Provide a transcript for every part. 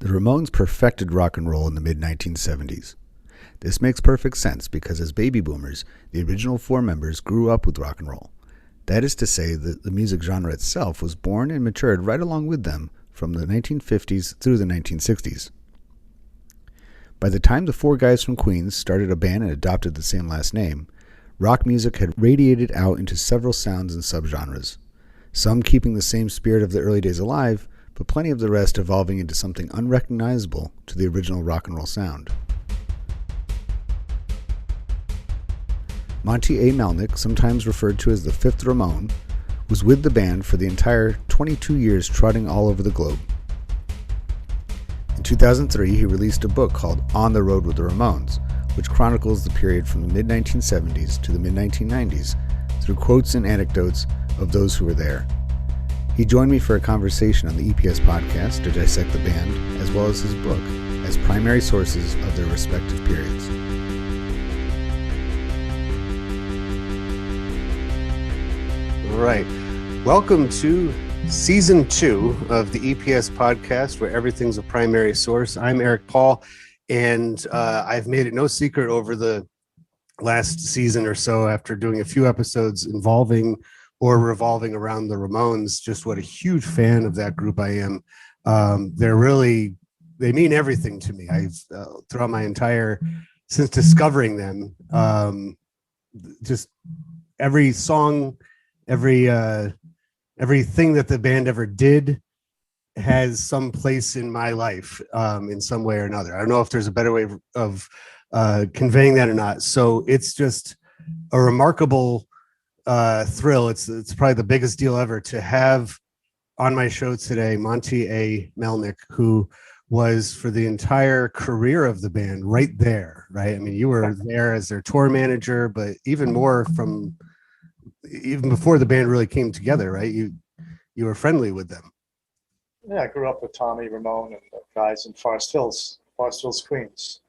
The Ramones perfected rock and roll in the mid-1970s. This makes perfect sense because as baby boomers, the original four members grew up with rock and roll. That is to say that the music genre itself was born and matured right along with them from the 1950s through the 1960s. By the time the four guys from Queens started a band and adopted the same last name, rock music had radiated out into several sounds and subgenres, some keeping the same spirit of the early days alive, but plenty of the rest evolving into something unrecognizable to the original rock and roll sound. Monte A Melnick, sometimes referred to as the Fifth Ramone, was with the band for the entire 22 years trotting all over the globe. In 2003, he released a book called On the Road with the Ramones, which chronicles the period from the mid-1970s to the mid-1990s through quotes and anecdotes of those who were there. He joined me for a conversation on the EPS Podcast to dissect the band, as well as his book, as primary sources of their respective periods. All right. Welcome to Season 2 of the EPS Podcast, where everything's a primary source. I'm Eric Paul, and I've made it no secret over the last season or so, after doing a few episodes involving or revolving around the Ramones, just what a huge fan of that group I am. They mean everything to me. I've throughout my entire, since discovering them, just every song, everything that the band ever did has some place in my life in some way or another. I don't know if there's a better way of conveying that or not. So it's just a remarkable thrill. It's probably the biggest deal ever to have on my show today Monte A Melnick, who was for the entire career of the band right there, right? I mean, you were there as their tour manager, but even more from even before the band really came together, right? You were friendly with them. Yeah, I grew up with Tommy Ramone and the guys in Forest Hills, Queens.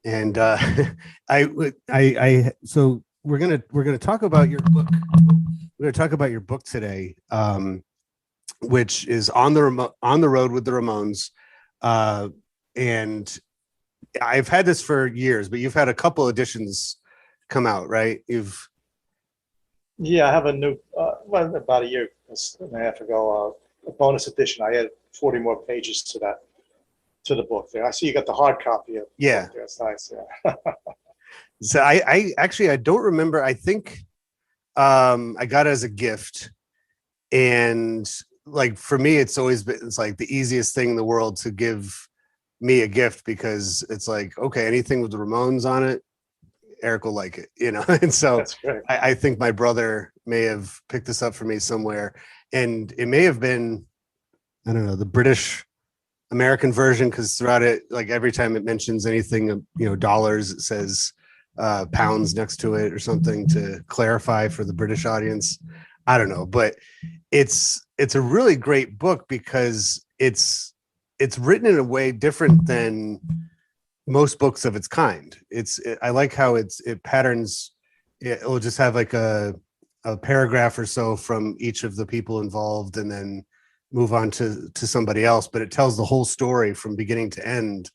And so we're gonna talk about your book. We're gonna talk about your book today, which is on the road with the Ramones. And I've had this for years, but you've had a couple editions come out, right? Yeah, I have a new, about a year and a half ago, a bonus edition. I added 40 more pages to the book there. I see you got the hard copy of the book there. That's nice. Yeah. So I actually don't remember. I think I got it as a gift, and like for me, it's like the easiest thing in the world to give me a gift, because it's like, okay, anything with the Ramones on it, Eric will like it, and so I think my brother may have picked this up for me somewhere, and it may have been, I don't know, the British American version, because throughout it, like every time it mentions anything, dollars, it says pounds next to it or something to clarify for the British audience. I don't know, but it's a really great book because it's written in a way different than most books of its kind. I like how it patterns. It will just have like a paragraph or so from each of the people involved, and then move on to somebody else. But it tells the whole story from beginning to end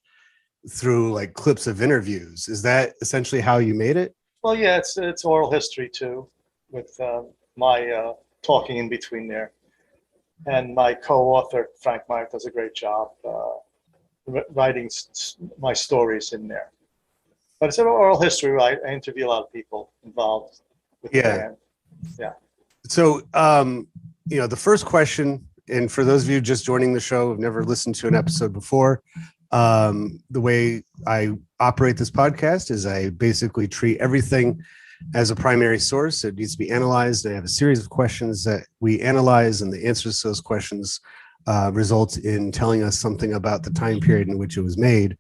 through like clips of interviews. Is that essentially how you made it? Well, yeah, it's oral history too, with my talking in between there, and my co-author Frank Meyer does a great job writing my stories in there. But it's an oral history, right? I interview a lot of people involved with the band. Yeah. So, the first question, and for those of you just joining the show who've never listened to an episode before, the way I operate this podcast is I basically treat everything as a primary source. It needs to be analyzed. I have a series of questions that we analyze, and the answers to those questions result in telling us something about the time period in which it was made.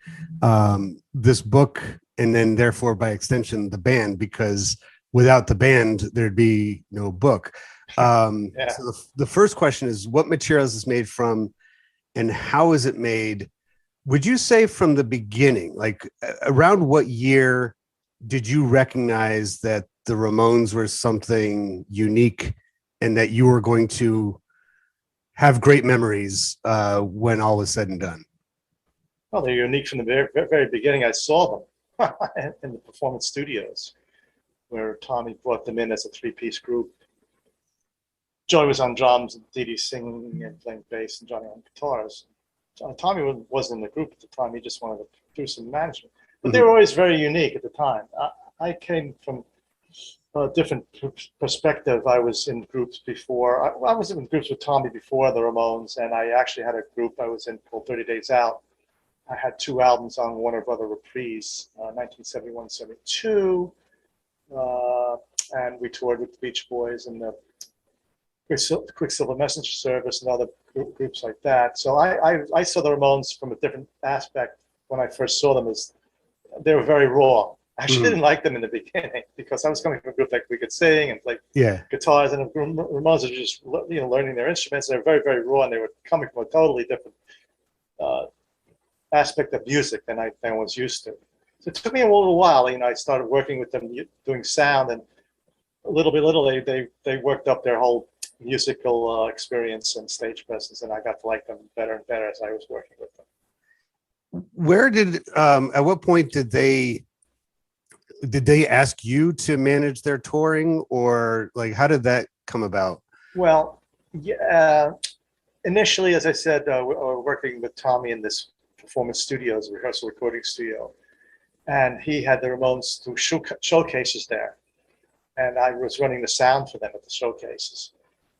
This book, and then therefore by extension the band, because without the band there'd be no book. So the first question is, what materials is made from, and how is it made? Would you say from the beginning, like around what year did you recognize that the Ramones were something unique and that you were going to have great memories when all was said and done? Well, they're unique from the very beginning. I saw them in the performance studios where Tommy brought them in as a three-piece group. Joey was on drums, and Dee Dee singing and playing bass, and Johnny on guitars. Tommy wasn't in the group at the time. He just wanted to do some management. But they were always very unique at the time. I came from a different perspective. I was in groups before. I was in groups with Tommy before the Ramones, and I actually had a group I was in called 30 Days Out. I had 2 albums on Warner Brother Reprise, 1971, 72. And we toured with the Beach Boys and the Quicksilver Messenger Service and other groups like that. So I saw the Ramones from a different aspect when I first saw them. As they were very raw. I actually didn't like them in the beginning because I was coming from a group that we could sing and play guitars, and the Ramones were just learning their instruments. They were very, very raw, and they were coming from a totally different aspect of music than I was used to. So it took me a little while. I started working with them doing sound, and little by little they worked up their whole musical experience and stage presence, and I got to like them better and better as I was working with them. Where did at what point did they ask you to manage their touring, or like how did that come about? Well, yeah, initially, as I said, we were working with Tommy in this performance studios, rehearsal recording studio, and he had the Ramones do showcases there, and I was running the sound for them at the showcases.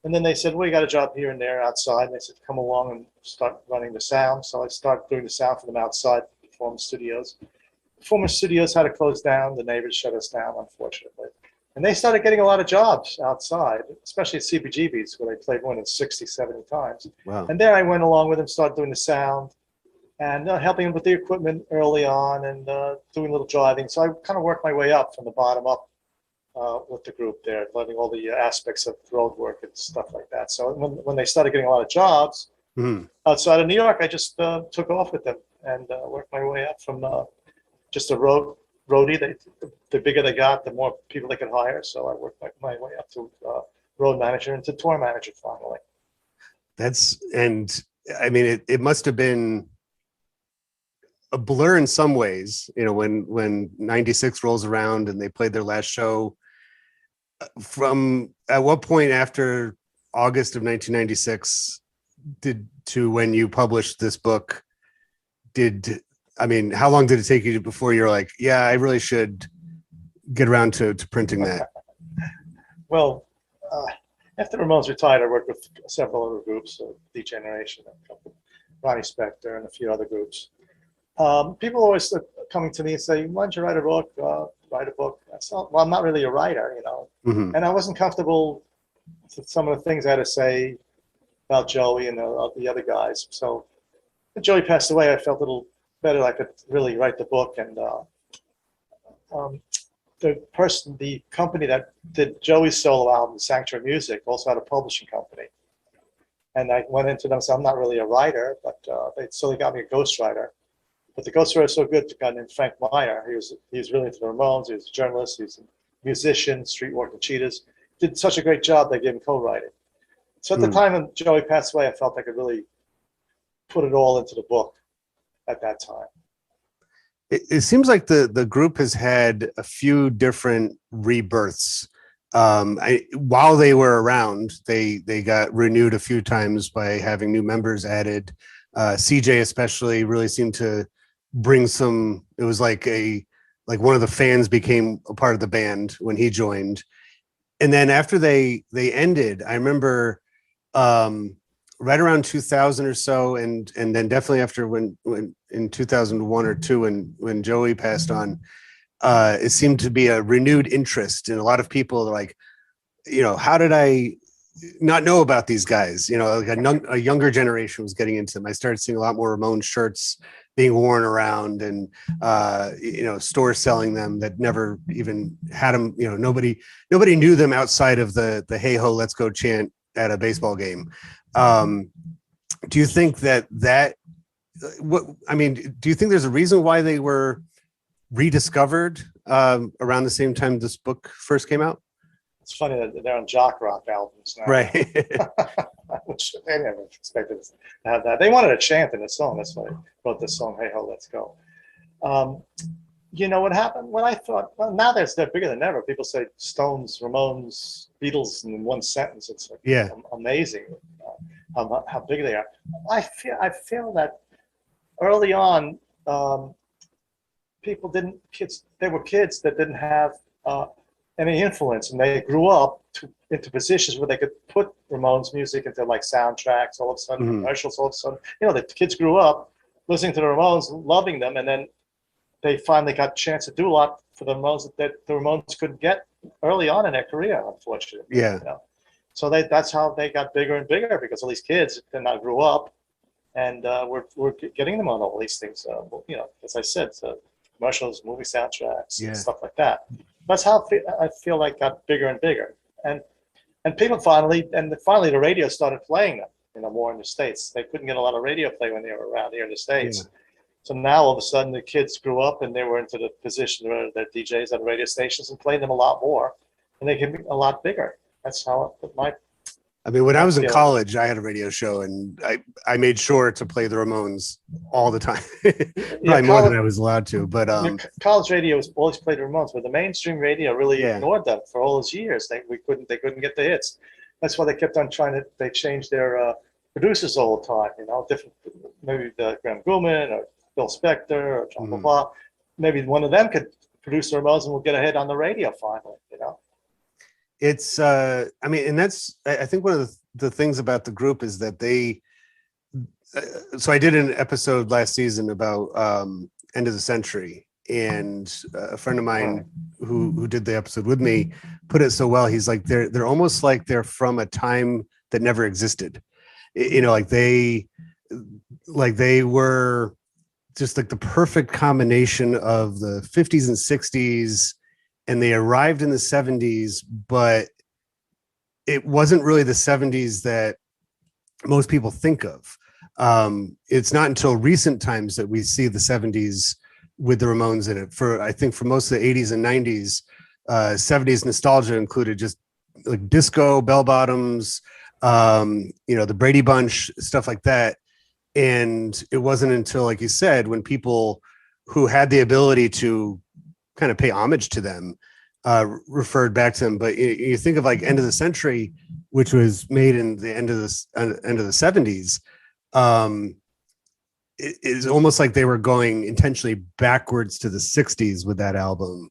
And then they said, well, you got a job here and there outside. And they said, come along and start running the sound. So I started doing the sound for them outside the performance studios. Performance studios had to close down. The neighbors shut us down, unfortunately. And they started getting a lot of jobs outside, especially at CBGB's, where they played more than 60, 70 times. Wow. And there I went along with them, started doing the sound and helping them with the equipment early on, and doing a little driving. So I kind of worked my way up from the bottom up with the group there, learning all the aspects of road work and stuff like that. So when they started getting a lot of jobs outside of New York, I just took off with them and worked my way up from just a roadie. The bigger they got, the more people they could hire. So I worked my way up to road manager and to tour manager finally. I mean, it must have been a blur in some ways, when 96 rolls around and they played their last show. From at what point after August of 1996 to when you published this book, how long did it take you before you're like, yeah, I really should get around to printing that? Well, after Ramones retired, I worked with several other groups, Degeneration, Ronnie Spector, and a few other groups. People always coming to me and say, why don't you write a book? Write a book. Well, I'm not really a writer, and I wasn't comfortable with some of the things I had to say about Joey and the other guys. So when Joey passed away, I felt a little better. I could really write the book. And the company that did Joey's solo album, Sanctuary Music, also had a publishing company. And I went into them and said, I'm not really a writer, but they got me a ghostwriter. But the ghostwriter was so good, a guy named Frank Meyer. He was really into the Ramones. He was a journalist. He was a musician, streetwalking cheetahs. Did such a great job, they gave him co-writing. So at the time when Joey passed away, I felt I could really put it all into the book at that time. It seems like the group has had a few different rebirths. While they were around, they got renewed a few times by having new members added. CJ especially really seemed to bring it was like one of the fans became a part of the band when he joined. And then after they ended, I remember right around 2000 or so, and then definitely after when in 2001 or 2 when Joey passed on, it seemed to be a renewed interest, and a lot of people are like, how did I not know about these guys? Like a younger generation was getting into them. I started seeing a lot more Ramones shirts being worn around, and stores selling them that never even had them. Nobody knew them outside of the "Hey ho, let's go" chant at a baseball game. Do you think do you think there's a reason why they were rediscovered around the same time this book first came out? It's funny that they're on jock rock albums now. Right. Which they never expected to have that. They wanted a chant in the song. That's why they wrote the song, Hey Ho, Let's Go. You know what happened? When I thought, well, now they're bigger than ever. People say Stones, Ramones, Beatles in one sentence. It's like Yeah. amazing how big they are. I feel that early on, they were kids that didn't have any influence, and they grew up into positions where they could put Ramones music into like soundtracks. All of a sudden, commercials. All of a sudden, the kids grew up listening to the Ramones, loving them, and then they finally got a chance to do a lot for the Ramones that the Ramones couldn't get early on in their career, unfortunately. Yeah. So that's how they got bigger and bigger, because all these kids that now grew up, and we're getting them on all these things. As I said, commercials, movie soundtracks, and stuff like that. That's how I feel like got bigger and bigger, and people finally the radio started playing them, more in the States. They couldn't get a lot of radio play when they were around here in the States. Yeah. So now all of a sudden the kids grew up and they were into the position where they're DJs on radio stations and playing them a lot more, and they can be a lot bigger. That's how when I was in college, I had a radio show, and I made sure to play the Ramones all the time. Probably more than I was allowed to. But college radio was always played the Ramones, but the mainstream radio really ignored them for all those years. They couldn't get the hits. That's why they kept on they changed their producers all the time. Different, maybe the Graham Gouldman or Phil Spector or John blah. Maybe one of them could produce the Ramones and we'll get a hit on the radio finally. It's and that's, I think one of the things about the group is that so I did an episode last season about end of the century, and a friend of mine who did the episode with me put it so well. He's like, they're almost like they're from a time that never existed. Like they were just like the perfect combination of the 50s and 60s, and they arrived in the 70s, but it wasn't really the 70s that most people think of. It's not until recent times that we see the 70s with the Ramones in it. I think for most of the 80s and 90s, 70s nostalgia included just like disco, bell bottoms, the Brady Bunch, stuff like that. And it wasn't until, like you said, when people who had the ability to kind of pay homage to them referred back to them. But you think of like End of the Century, which was made in the end of the 70s. It's almost like they were going intentionally backwards to the 60s with that album,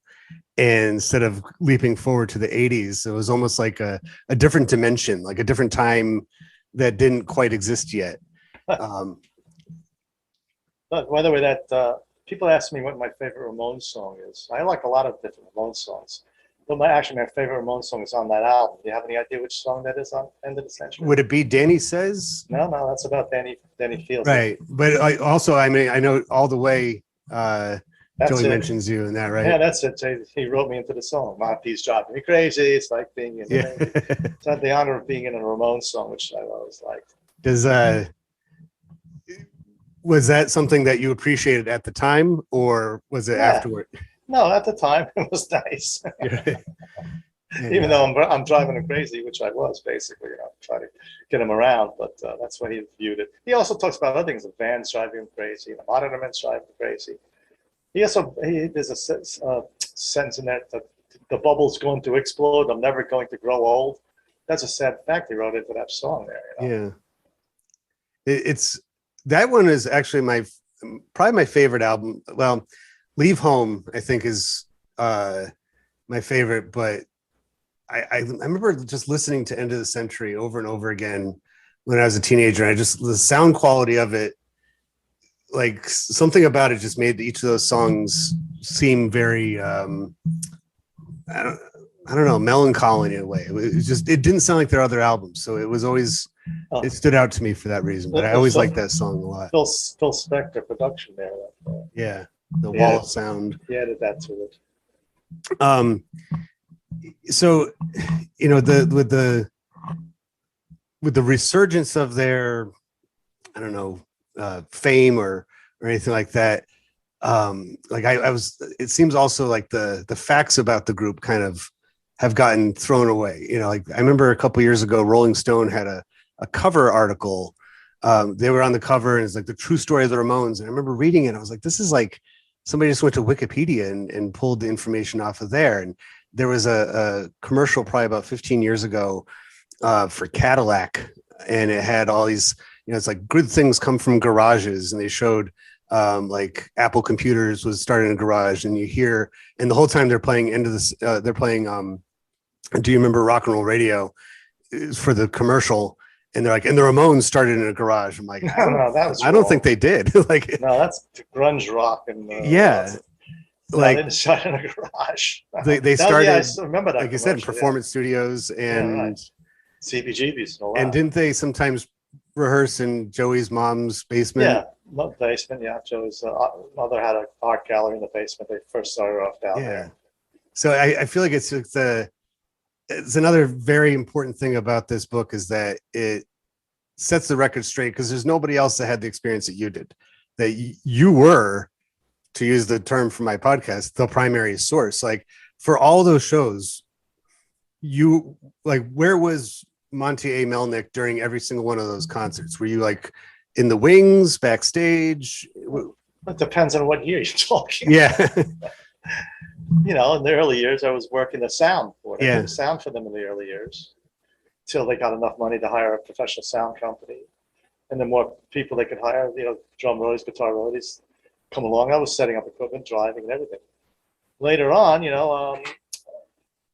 and instead of leaping forward to the 80s. It was almost like a different dimension, like a different time that didn't quite exist yet. By the way, that people ask me what my favorite Ramones song is. I like a lot of different Ramones songs, but my favorite Ramones song is on that album. Do you have any idea which song that is on End of the Century? Would it be Danny Says? No, that's about Danny Fields. Right, but I know All the Way. Joey mentions you in that, right? Yeah, that's it. He wrote me into the song. Monty's driving me crazy. It's like being in. It's had the honor of being in a Ramones song, which I always liked. Was that something that you appreciated at the time, or was it afterward? No, at the time it was nice. Even though I'm driving him crazy, which I was basically, trying to get him around. But that's when he viewed it. He also talks about other things: the vans driving him crazy, the monuments driving him crazy. There's a sentence in there that the bubble's going to explode. I'm never going to grow old. That's a sad fact he wrote into that song there. Yeah, it's that one is actually probably my favorite album. Well, Leave Home, I think, is my favorite, but I remember just listening to End of the Century over and over again when I was a teenager. And the sound quality of it, like something about it just made each of those songs seem very, I don't know, melancholy in a way. It didn't sound like their other albums. So it was always, it stood out to me for that reason, but I always liked that song a lot. Phil Spector production there. Yeah. The wall of sound. He added that to it. So, with the resurgence of their, I don't know, fame or anything like that. It seems also like the facts about the group kind of have gotten thrown away. You know, like I remember a couple years ago, Rolling Stone had a cover article. They were on the cover and it's like the true story of the Ramones. And I remember reading it. I was like, this is like somebody just went to Wikipedia and pulled the information off of there. And there was a commercial probably about 15 years ago for Cadillac. And it had all these, you know, it's like good things come from garages. And they showed like Apple computers was started in a garage, and you hear, and the whole time they're playing they're playing do you remember Rock and Roll Radio for the commercial? And they're like, and the Ramones started in a garage. I'm like, I don't think they did. Like, no, that's grunge rock. And like didn't start in a garage. They started, I still remember that, like you said, in performance studios and CBGBs. And didn't they sometimes rehearse in Joey's mom's basement? Yeah, basement. Yeah, Joey's mother had an art gallery in the basement. They first started off down there. So I feel like it's another very important thing about this book is that it sets the record straight, because there's nobody else that had the experience that you did, that you were, to use the term from my podcast, the primary source. Like for all those shows, you like, where was Monte A Melnick during every single one of those concerts? Were you like in the wings, backstage? It depends on what year you're talking. Yeah. You know, in the early years, I was working the sound for them. Yeah. The sound for them in the early years, till they got enough money to hire a professional sound company, and the more people they could hire, you know, drum roadies, guitar roadies, come along. I was setting up equipment, driving, and everything. Later on, you know,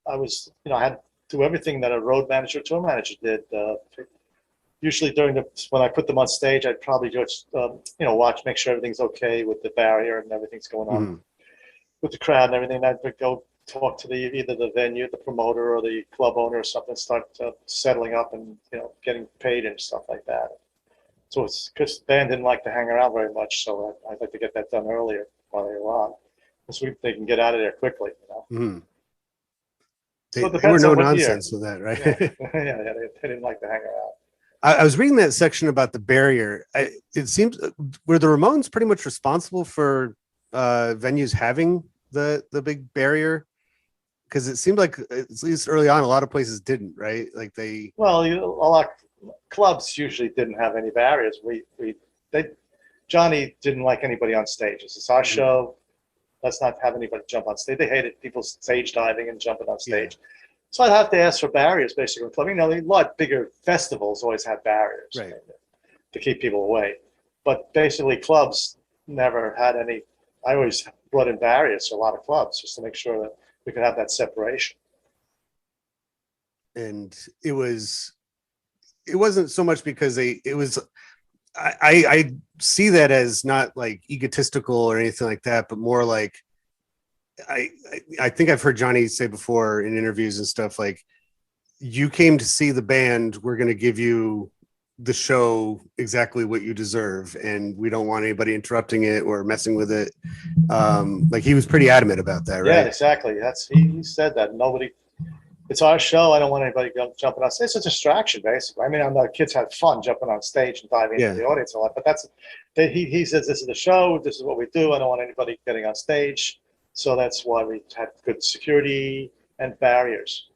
I was, you know, I had to do everything that a road manager, tour manager did. Usually when I put them on stage, I'd probably just, you know, watch, make sure everything's okay with the barrier and everything's going on with the crowd and everything. I'd go talk to either the venue, the promoter, or the club owner or something, start settling up and, you know, getting paid and stuff like that. So it's because the band didn't like to hang around very much, so I'd like to get that done earlier while they were on, so they can get out of there quickly, you know. So they were no nonsense with that, right? Yeah, they didn't like to hang around. I was reading that section about the barrier. It seems, were the Ramones pretty much responsible for venues having the big barrier? Because it seemed like, at least early on, a lot of places didn't, right? Like a lot of clubs usually didn't have any barriers. Johnny didn't like anybody on stage. This is our show. Let's not have anybody jump on stage. They hated people stage diving and jumping on stage. Yeah. So I'd have to ask for barriers, basically. You know, a lot bigger festivals always had barriers, right, to keep people away. But basically, clubs never had any. I always brought in barriers to a lot of clubs just to make sure that we could have that separation. And it wasn't so much because I see that as not like egotistical or anything like that, but more like, I think I've heard Johnny say before in interviews and stuff, like, you came to see the band, we're going to give you the show exactly what you deserve, and we don't want anybody interrupting it or messing with it. Like, he was pretty adamant about that, right? Yeah, exactly. He said that. It's our show. I don't want anybody jumping on stage. It's a distraction, basically. I mean, I know kids have fun jumping on stage and diving into the audience a lot, but he says, this is the show. This is what we do. I don't want anybody getting on stage. So that's why we had good security and barriers.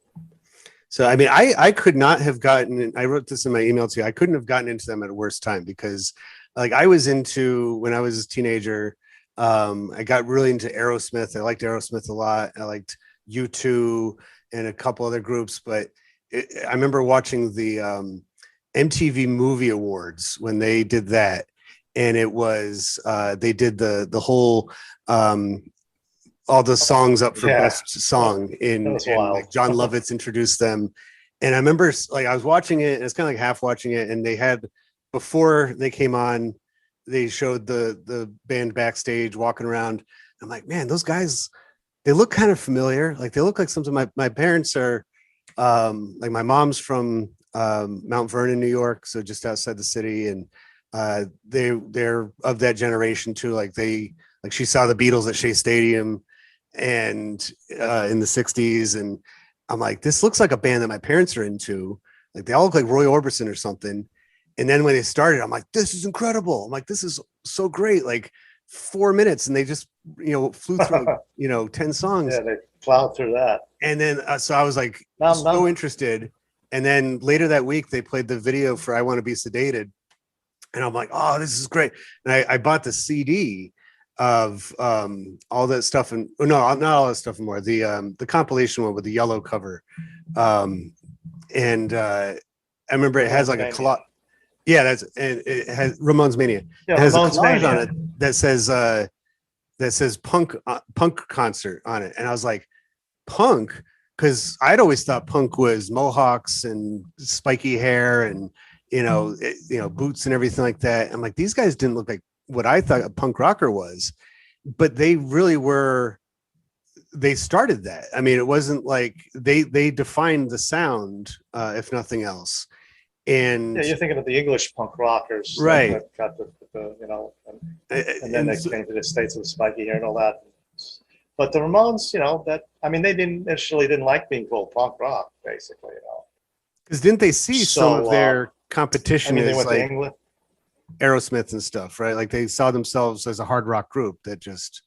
So, I mean, I could not have gotten, I wrote this in my email to you, I couldn't have gotten into them at a worse time, because like I was into, when I was a teenager, I got really into Aerosmith. I liked Aerosmith a lot. I liked U2 and a couple other groups, but I remember watching the MTV Movie Awards when they did that. And it was, they did the whole, all the songs up for best song and like John Lovitz introduced them. And I remember, like, I was watching it and it's kind of like half watching it. And they had, before they came on, they showed the band backstage walking around. I'm like, man, those guys, they look kind of familiar. Like, they look like something my parents are, like, my mom's from Mount Vernon, New York. So just outside the city. And they're of that generation too. Like, she saw the Beatles at Shea Stadium and in the 60s. And I'm like, this looks like a band that my parents are into. Like, they all look like Roy Orbison or something. And then when they started, I'm like, this is incredible. I'm like, this is so great. Like 4 minutes and they just flew through 10 songs. Yeah, they plowed through that. And then so I was like interested. And then later that week they played the video for I Want to Be Sedated, and I'm like, oh, this is great. And I bought the CD of all that stuff, and no, not all that stuff anymore. The compilation one with the yellow cover, and I remember it has like a collage. Yeah, it has Ramones Mania. Yeah, it has Ramones a collage Mania on it that says punk concert on it, and I was like, punk, because I'd always thought punk was mohawks and spiky hair and boots and everything like that. I'm like, these guys didn't look like what I thought a punk rocker was, but they really were. They started that. I mean, it wasn't like they defined the sound, if nothing else. And yeah, you're thinking of the English punk rockers, right? That got and then they came to the States with spiky hair and all that. But the Ramones, they initially didn't like being called punk rock, basically, Because didn't they see some of their competition they as went like to England. Aerosmith and stuff, right? Like they saw themselves as a hard rock group that just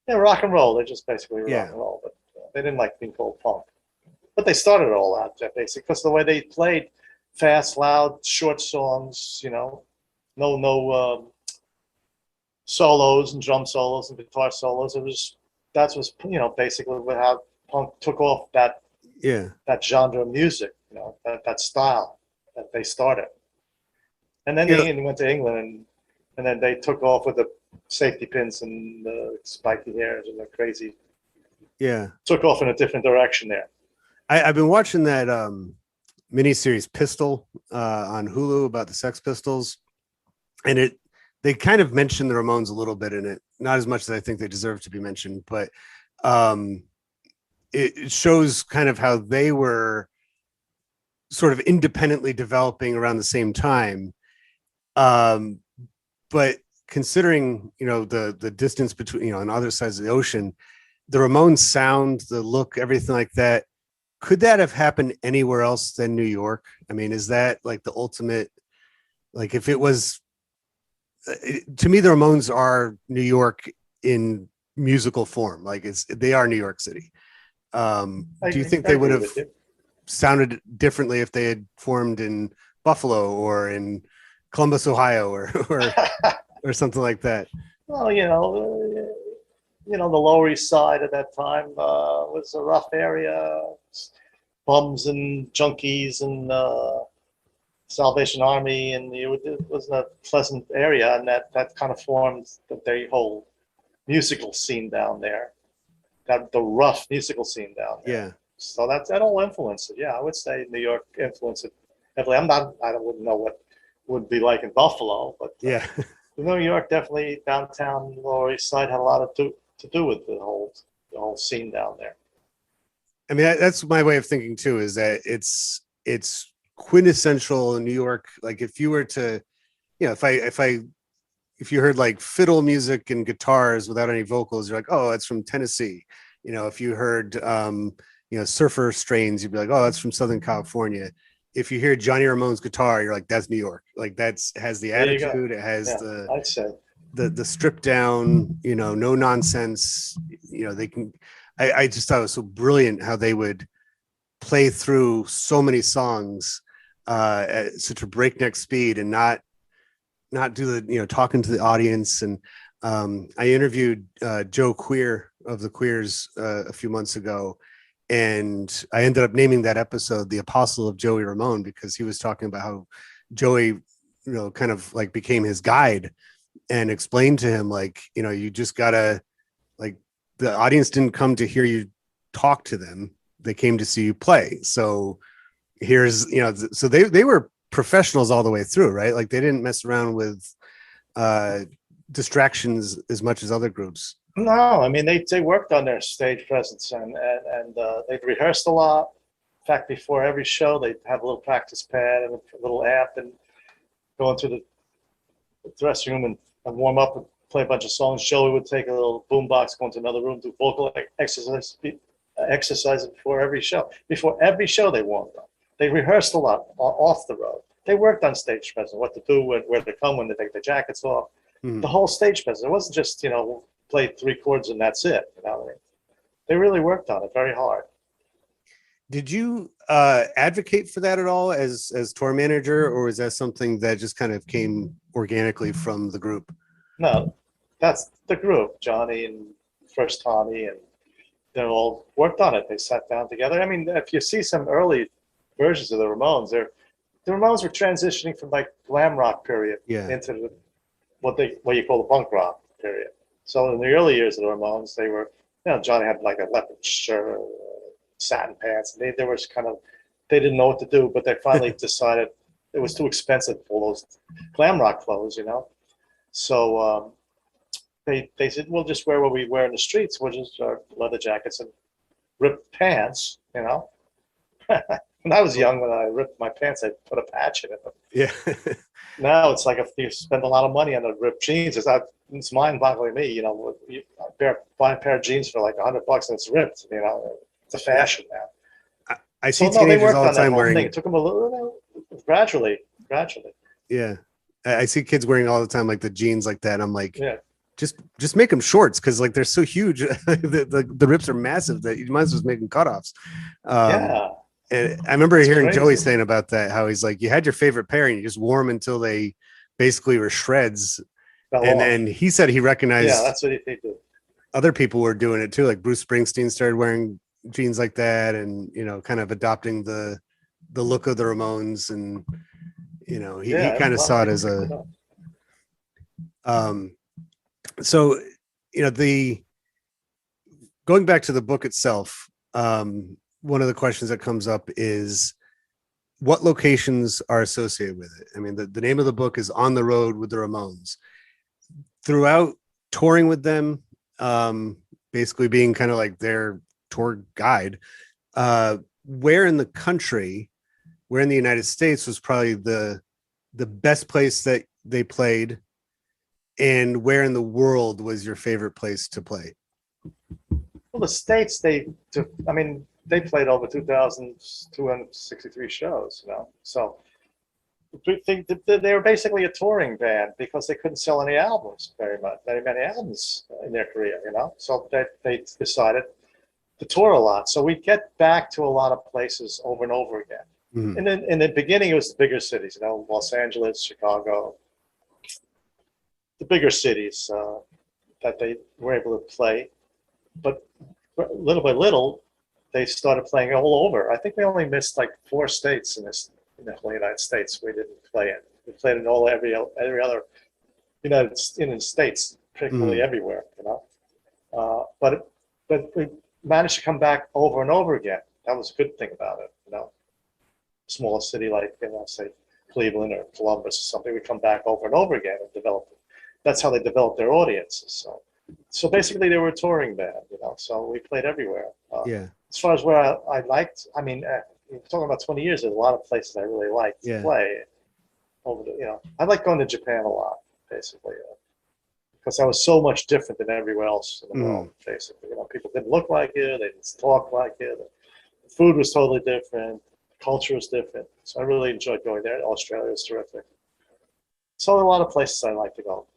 rock and roll. They just basically rock and roll, but they didn't like being called punk. But they started all out, basically, because the way they played fast, loud, short songs, no solos and drum solos and guitar solos. That was basically how punk took off that genre of music, that style that they started. And then they went to England and then they took off with the safety pins and the spiky hairs and the crazy. Yeah. Took off in a different direction there. I've been watching that miniseries Pistol on Hulu about the Sex Pistols, and they kind of mentioned the Ramones a little bit in it, not as much as I think they deserve to be mentioned, but it shows kind of how they were sort of independently developing around the same time. But considering, the distance between, on other sides of the ocean, the Ramones sound, the look, everything like that, could that have happened anywhere else than New York? I mean, is that like the ultimate, like if it was, to me, the Ramones are New York in musical form. Like they are New York City. Do you think they would have sounded differently if they had formed in Buffalo or in Columbus, Ohio, or something like that? Well, the Lower East Side at that time was a rough area. Bums and junkies and Salvation Army, and it wasn't a pleasant area, and that kind of formed the whole musical scene down there. The rough musical scene down there. Yeah. So that all influenced it. Yeah, I would say New York influenced it heavily. I wouldn't know what it would be like in Buffalo, but New York definitely downtown Lower East Side had a lot to do with the whole scene down there. I mean, that's my way of thinking too, is that it's quintessential in New York. Like if you were to, if you heard like fiddle music and guitars without any vocals, you're like, oh, that's from Tennessee. If you heard, surfer strains, you'd be like, oh, that's from Southern California. If you hear Johnny Ramone's guitar, you're like, that's New York. Like has the attitude. It has I'd say the stripped down, no nonsense. They can. I just thought it was so brilliant how they would play through so many songs at such a breakneck speed and not do the talking to the audience. And I interviewed Joe Queer of the Queers a few months ago, and I ended up naming that episode "The Apostle of Joey Ramone" because he was talking about how Joey, kind of like became his guide and explained to him like, you just gotta, like, the audience didn't come to hear you talk to them. They came to see you play. So here's, so they were professionals all the way through, right? Like they didn't mess around with distractions as much as other groups. No, I mean, they worked on their stage presence and they'd rehearsed a lot. In fact, before every show, they'd have a little practice pad and a little amp and go into the dressing room and warm up and play a bunch of songs. Joey would take a little boombox, go into another room, do vocal exercises before every show. Before every show, they warmed up. They rehearsed a lot off the road. They worked on stage presence, what to do, where to come, when to take their jackets off. the whole stage business. It wasn't just, play 3 chords and that's it. They really worked on it very hard. Did you advocate for that at all as tour manager, or is that something that just kind of came organically from the group? No, that's the group, Johnny and first Tommy, and they all worked on it. They sat down together. I mean, if you see some early versions of the Ramones, the Ramones were transitioning from like glam rock period into what you call the punk rock period. So in the early years of the Ramones, they were, Johnny had like a leopard shirt, satin pants. They didn't know what to do, but they finally decided it was too expensive for those glam rock clothes, So they said, we'll just wear what we wear in the streets, which is our leather jackets and ripped pants, When I was young, when I ripped my pants, I put a patch in it. Yeah. Now it's like if you spend a lot of money on the ripped jeans, it's mind-boggling me. Buy a pair of jeans for like $100 and it's ripped. It's a fashion now. I see teenagers all the time wearing. It took them a little gradually. Yeah, I see kids wearing all the time like the jeans like that. And I'm like, just make them shorts because like they're so huge. the rips are massive that you might as well just make them cutoffs. And I remember hearing Joey saying about that, how he's like, you had your favorite pair and you just wore them until they basically were shreds. And then he said he recognized that's what they do. Other people were doing it too. Like Bruce Springsteen started wearing jeans like that and, kind of adopting the look of the Ramones. And, he kind of saw it as so, going back to the book itself, one of the questions that comes up is what locations are associated with it. I mean, the name of the book is On the Road with the Ramones. Throughout touring with them, basically being kind of like their tour guide, where in the country, where in the United States was probably the best place that they played, and where in the world was your favorite place to play? Well, the States, they played over 2,263 shows, So they were basically a touring band because they couldn't sell any albums very many albums in their career, So they decided to tour a lot. So we get back to a lot of places over and over again. Mm-hmm. And then in the beginning, it was the bigger cities, Los Angeles, Chicago, the bigger cities that they were able to play. But little by little, they started playing all over. I think we only missed like 4 states in the whole United States we didn't play in. We played in every other United States, particularly everywhere, But we managed to come back over and over again. That was a good thing about it, Smaller city like, say Cleveland or Columbus or something, we come back over and over again and develop it. That's how they developed their audiences. So basically they were a touring band, so we played everywhere. As far as where I liked, you're talking about 20 years, there's a lot of places I really liked to play. I like going to Japan a lot, basically, because I was so much different than everywhere else in the world, basically. People didn't look like you, they didn't talk like you, the food was totally different, the culture was different. So I really enjoyed going there. Australia was terrific. So a lot of places I like to go.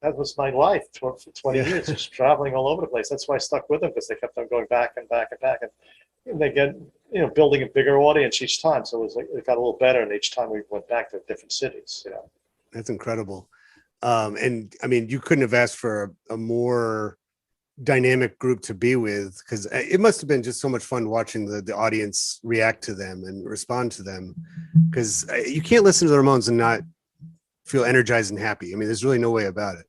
That was my life for 20 years, just traveling all over the place. That's why I stuck with them, because they kept on going back and back and back. And they get, building a bigger audience each time. So it got a little better. And each time we went back to different cities, That's incredible. And you couldn't have asked for a more dynamic group to be with, because it must have been just so much fun watching the audience react to them and respond to them, because you can't listen to the Ramones and not feel energized and happy. There's really no way about it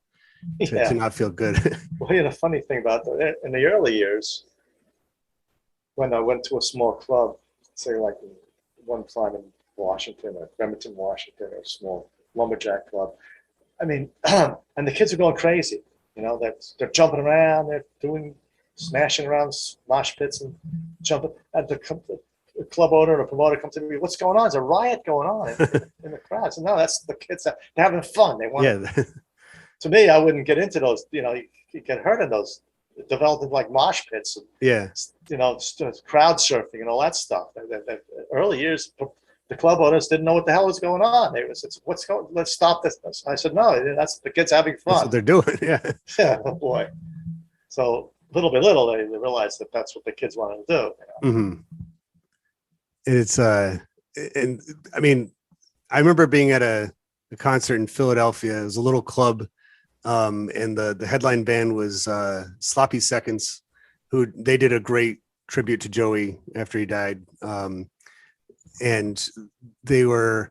to not feel good. Well, the funny thing about that, in the early years, when I went to a small club, say like one time in Washington or Remington, Washington, or a small lumberjack club, and the kids are going crazy. They're jumping around, they're smashing around mosh pits and jumping. And the club owner or promoter come to me, what's going on? There's a riot going on in the crowd. So no, that's the kids that they're having fun. They want. To me, I wouldn't get into those. You get hurt in those, developing like mosh pits. And, crowd surfing and all that stuff. The early years, the club owners didn't know what the hell was going on. They said, let's stop this. I said, no, that's the kids having fun. That's what they're doing. Yeah. Yeah, oh boy. So little by little, they realized that that's what the kids wanted to do. You know? Mm-hmm. It's and I mean, I remember being at a concert in Philadelphia. It was a little club, and the headline band was Sloppy Seconds, who they did a great tribute to Joey after he died. And they were,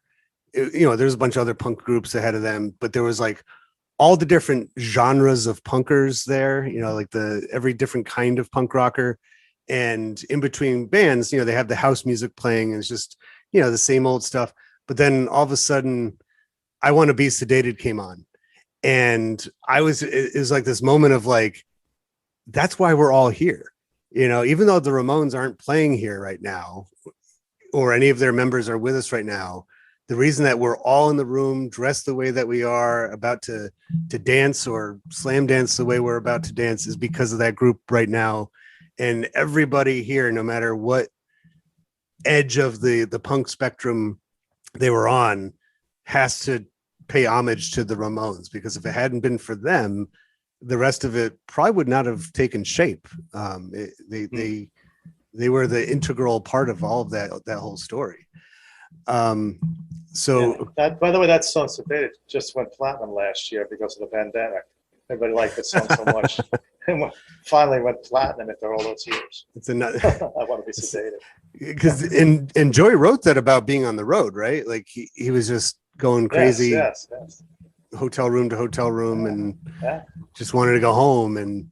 you know, there's a bunch of other punk groups ahead of them, but there was like all the different genres of punkers there, you know, like every different kind of punk rocker. And in between bands, you know, they have the house music playing, and it's just, you know, the same old stuff. But then all of a sudden, I Want to Be Sedated came on. And it was like this moment of like, that's why we're all here. You know, even though the Ramones aren't playing here right now, or any of their members are with us right now, the reason that we're all in the room dressed the way that we are, about to dance or slam dance the way we're about to dance, is because of that group right now. And everybody here, no matter what edge of the punk spectrum they were on, has to pay homage to the Ramones, because if it hadn't been for them, the rest of it probably would not have taken shape. They were the integral part of all of that whole story. So that, by the way, that song Sedated just went platinum last year because of the pandemic. Everybody liked the song so much. And finally went platinum after all those years. It's another. I Want to Be Sedated. Because and Joey wrote that about being on the road, right? Like he was just going crazy. Yes. Hotel room to hotel room, and Yeah. just wanted to go home. And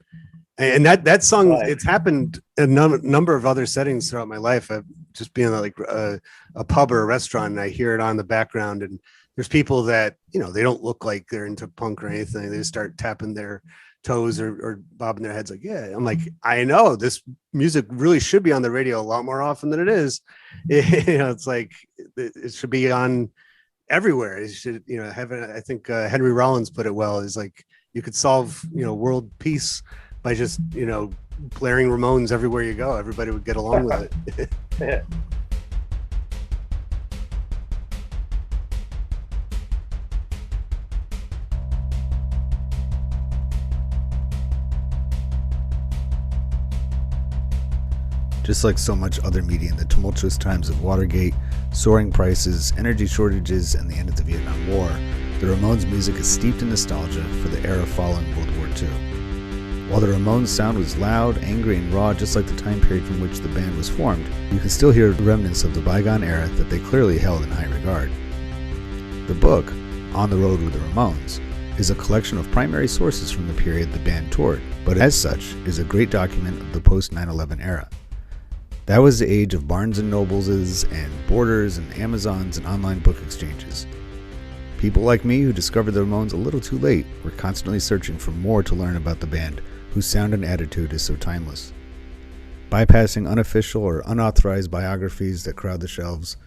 that song, Right. It's happened in a number of other settings throughout my life. I've just been in like a pub or a restaurant, and I hear it on the background, and there's people that, you know, they don't look like they're into punk or anything. They just start tapping their toes or bobbing their heads like, yeah. I'm like, I know this music really should be on the radio a lot more often than it is. You know, it's like it should be on everywhere. It should, you know, I think Henry Rollins put it well, is like, you could solve, you know, world peace by just, you know, blaring Ramones everywhere you go. Everybody would get along with it. Yeah. Just like so much other media in the tumultuous times of Watergate, soaring prices, energy shortages, and the end of the Vietnam War, the Ramones' music is steeped in nostalgia for the era following World War II. While the Ramones' sound was loud, angry, and raw, just like the time period from which the band was formed, you can still hear remnants of the bygone era that they clearly held in high regard. The book, On the Road with the Ramones, is a collection of primary sources from the period the band toured, but as such is a great document of the post-9/11 era. That was the age of Barnes & Nobles' and Borders and Amazons and online book exchanges. People like me who discovered the Ramones a little too late were constantly searching for more to learn about the band, whose sound and attitude is so timeless. Bypassing unofficial or unauthorized biographies that crowd the shelves,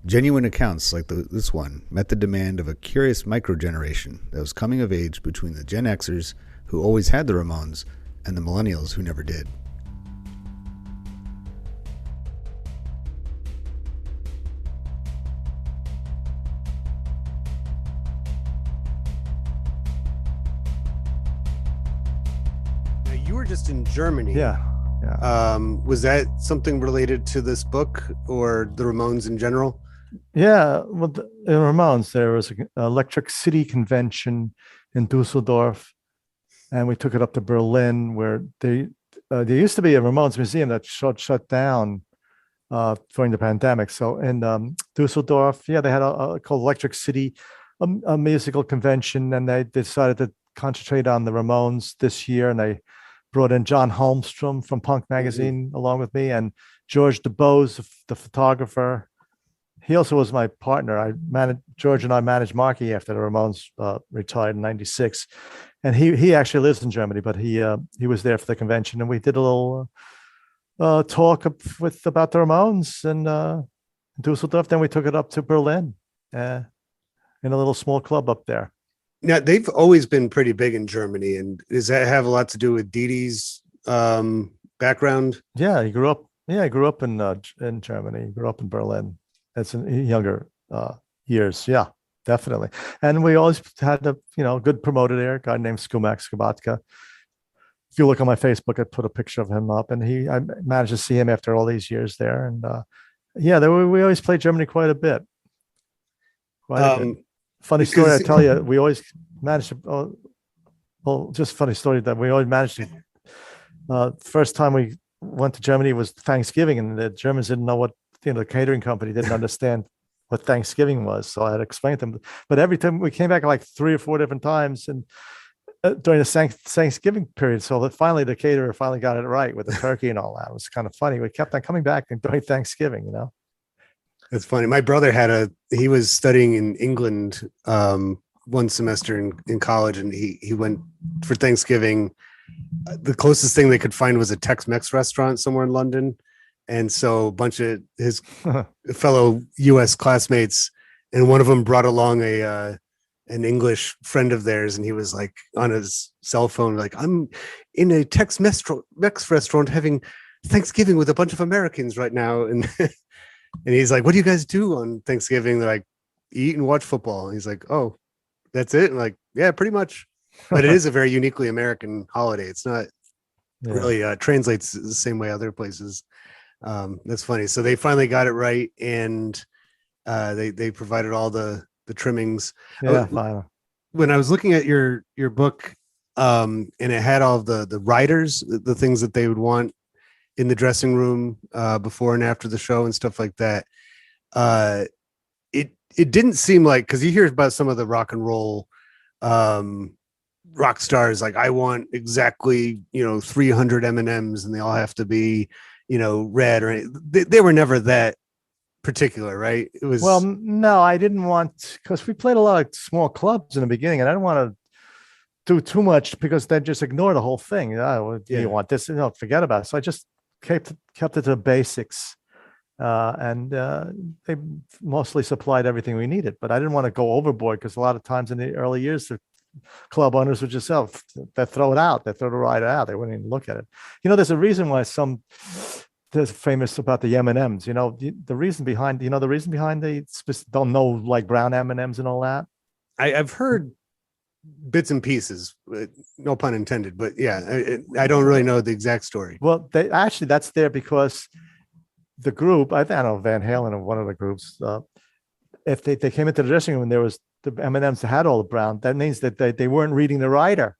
genuine accounts like this one met the demand of a curious micro-generation that was coming of age between the Gen Xers, who always had the Ramones, and the Millennials, who never did. You were just in Germany. Yeah. Was that something related to this book or the Ramones in general? Yeah. Well, in Ramones, there was an Electric City convention in Dusseldorf, and we took it up to Berlin, where there used to be a Ramones museum that shut down during the pandemic. So in Dusseldorf, they had a called Electric City, a musical convention, and they decided to concentrate on the Ramones this year, and they brought in John Holmstrom from Punk Magazine along with me, and George DeBose, the photographer. He also was my partner. George and I managed Marky after the Ramones retired in '96, and he actually lives in Germany, but he was there for the convention, and we did a little talk about the Ramones and Dusseldorf. Then we took it up to Berlin in a little small club up there. Now, they've always been pretty big in Germany, and does that have a lot to do with Dee Dee's background? Yeah, he grew up. Yeah, he grew up in Germany. He grew up in Berlin. That's in younger years. Yeah, definitely. And we always had a good promoter there, a guy named Skumak Skabatka. If you look on my Facebook, I put a picture of him up, and I managed to see him after all these years there. And we always played Germany quite a bit. Quite a bit. Funny story, I tell you, we always managed to. Just funny story that we always managed to. First time we went to Germany was Thanksgiving, and the Germans didn't know what the catering company didn't understand what Thanksgiving was, so I had to explain to them. But every time we came back like 3 or 4 different times, and during the Thanksgiving period, so that finally the caterer finally got it right with the turkey and all that. It was kind of funny. We kept on coming back during Thanksgiving, That's funny. My brother he was studying in England one semester in college, and he went for Thanksgiving. The closest thing they could find was a Tex-Mex restaurant somewhere in London. And so a bunch of his fellow US classmates, and one of them brought along an English friend of theirs, and he was like on his cell phone, like, I'm in a Tex-Mex restaurant having Thanksgiving with a bunch of Americans right now. And and he's like, what do you guys do on Thanksgiving? They're like, eat and watch football. And he's like, oh, that's it? And like, yeah, pretty much. But it is a very uniquely American holiday. It's not really translates the same way other places. That's funny. So they finally got it right, and they provided all the trimmings. Yeah, when I was looking at your book, and it had all the writers, the things that they would want in the dressing room before and after the show and stuff like that. It didn't seem like, because you hear about some of the rock and roll rock stars, like, I want exactly 300 M&Ms and they all have to be red, or they were never that particular, right? It was, well, no, I didn't want, because we played a lot of small clubs in the beginning, and I didn't want to do too much because they'd just ignore the whole thing. You want this, forget about it. So I just kept it to the basics, and they mostly supplied everything we needed, but I didn't want to go overboard, because a lot of times in the early years, the club owners would just they throw it out, they throw the rider out, they wouldn't even look at it. There's a reason why there's famous about the M&Ms. The reason behind they don't know, like brown M&Ms and all that. I've heard bits and pieces, no pun intended, but yeah, I don't really know the exact story. Well, that's there because the group, I don't know, Van Halen or one of the groups, if they came into the dressing room and there was the M&Ms that had all the brown, that means that they weren't reading the rider.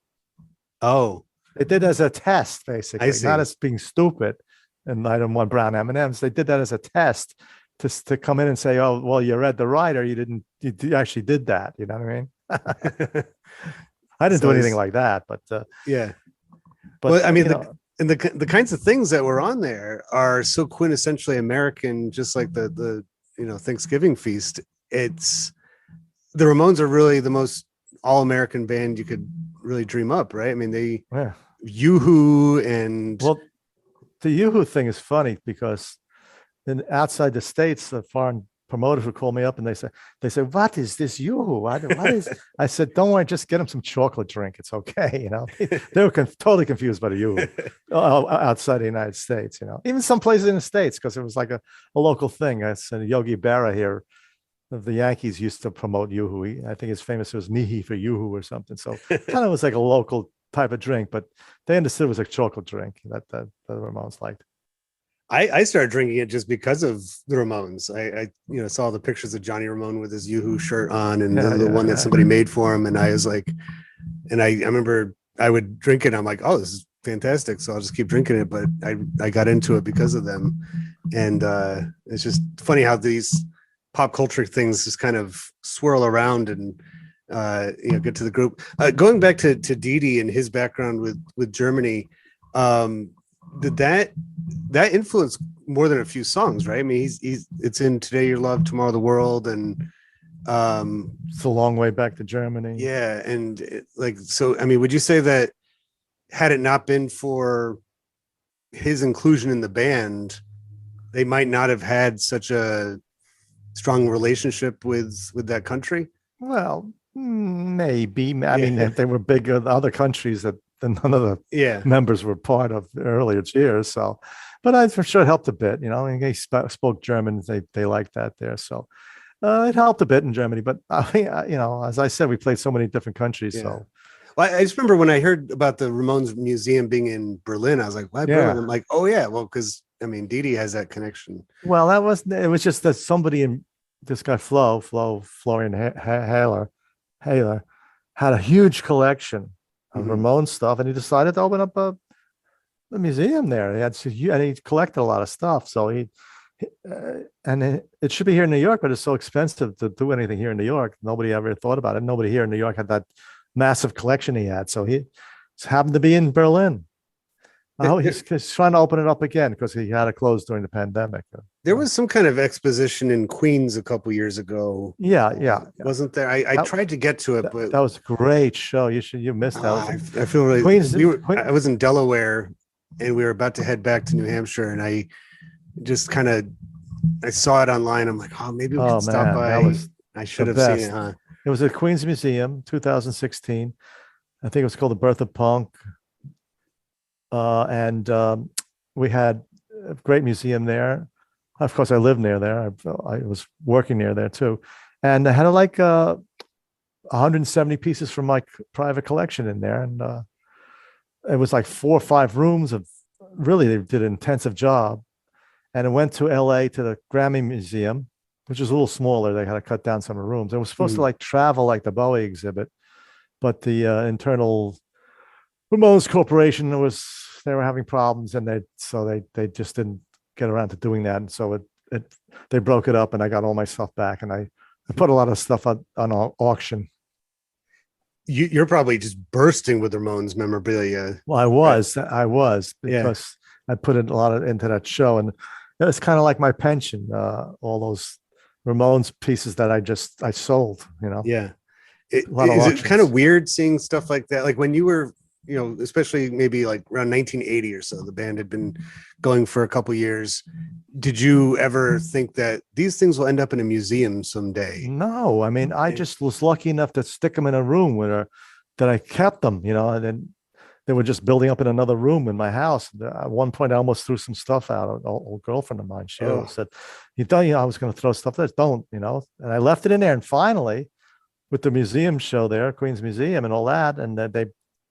Oh, they did as a test, basically, not as being stupid. And I don't want brown M&Ms. They did that as a test to come in and say, oh, well, you read the rider. You actually did that. You know what I mean? I didn't do anything like that, but yeah. But well, I mean, the kinds of things that were on there are so quintessentially American, just like the Thanksgiving feast. It's the Ramones are really the most all-American band you could really dream up, right? I mean, they Yoo-hoo and the Yoo-hoo thing is funny because outside the States, the foreign promoters would call me up and they say, what is this Yoo-hoo? What is? I said, don't worry, just get them some chocolate drink. It's okay. They were totally confused by the Yoo-hoo outside the United States. Even some places in the States, because it was like a local thing. I said Yogi Berra here of the Yankees used to promote Yoo-hoo. I think it's famous. It was Nihi for Yoo-hoo or something. So kind of was like a local type of drink, but they understood it was a chocolate drink that the Ramones liked. I started drinking it just because of the Ramones. I saw the pictures of Johnny Ramone with his Yoo-hoo shirt on, and the one that somebody made for him, and I was like, and I remember I would drink it. I'm like, oh, this is fantastic, so I'll just keep drinking it. But I got into it because of them, and it's just funny how these pop culture things just kind of swirl around and get to the group. Going back to Didi and his background with Germany, did that influence more than a few songs, right? I mean, it's in Today Your Love, Tomorrow the World, and it's a long way back to Germany. Yeah, and so I mean, would you say that had it not been for his inclusion in the band, they might not have had such a strong relationship with that country? Well, maybe. I mean, they were bigger than other countries that none of the members were part of the earlier years. So but I for sure it helped a bit. And they spoke German. They liked that there, so it helped a bit in Germany. But I mean, as I said, we played so many different countries. Yeah. So Well, I just remember when I heard about the Ramones Museum being in Berlin, I was like, why Berlin? I'm like, oh yeah, well, because I mean, Dee Dee has that connection. well, it was just that somebody in this guy Florian Haler had a huge collection of Ramones stuff, and he decided to open up a museum there. And he collected a lot of stuff. So it should be here in New York, but it's so expensive to do anything here in New York. Nobody ever thought about it. Nobody here in New York had that massive collection he had. So he happened to be in Berlin. He's trying to open it up again because he had it closed during the pandemic. There was some kind of exposition in Queens a couple years ago. Yeah. Wasn't there? I tried to get to it, but that was a great show. You missed that. I feel really. Queens, I was in Delaware, and we were about to head back to New Hampshire, and I just I saw it online. I'm like, oh, maybe we can stop by. I should have seen it, huh? It was at Queens Museum, 2016. I think it was called The Birth of Punk. And we had a great museum there. Of course, I lived near there. I was working near there too. And I had like 170 pieces from my private collection in there. And it was like 4 or 5 rooms of really, they did an intensive job. And it went to LA to the Grammy Museum, which was a little smaller. They had to cut down some of the rooms. It was supposed to like travel like the Bowie exhibit, but the internal Ramones Corporation they were having problems, and they just didn't get around to doing that. And so they broke it up, and I got all my stuff back, and I put a lot of stuff on auction. You're probably just bursting with Ramones memorabilia. Well, I was because I put a lot into that show, and it's kind of like my pension. All those Ramones pieces that I sold. Yeah. Is it kind of weird seeing stuff like that? Like when you were, especially maybe like around 1980 or so, the band had been going for a couple years. Did you ever think that these things will end up in a museum someday? No, I mean, I just was lucky enough to stick them in a room that I kept them, and then they were just building up in another room in my house. At one point, I almost threw some stuff out. An old girlfriend of mine, she said, "You don't, I was going to throw stuff there. Don't, And I left it in there. And finally, with the museum show there, Queens Museum and all that, and they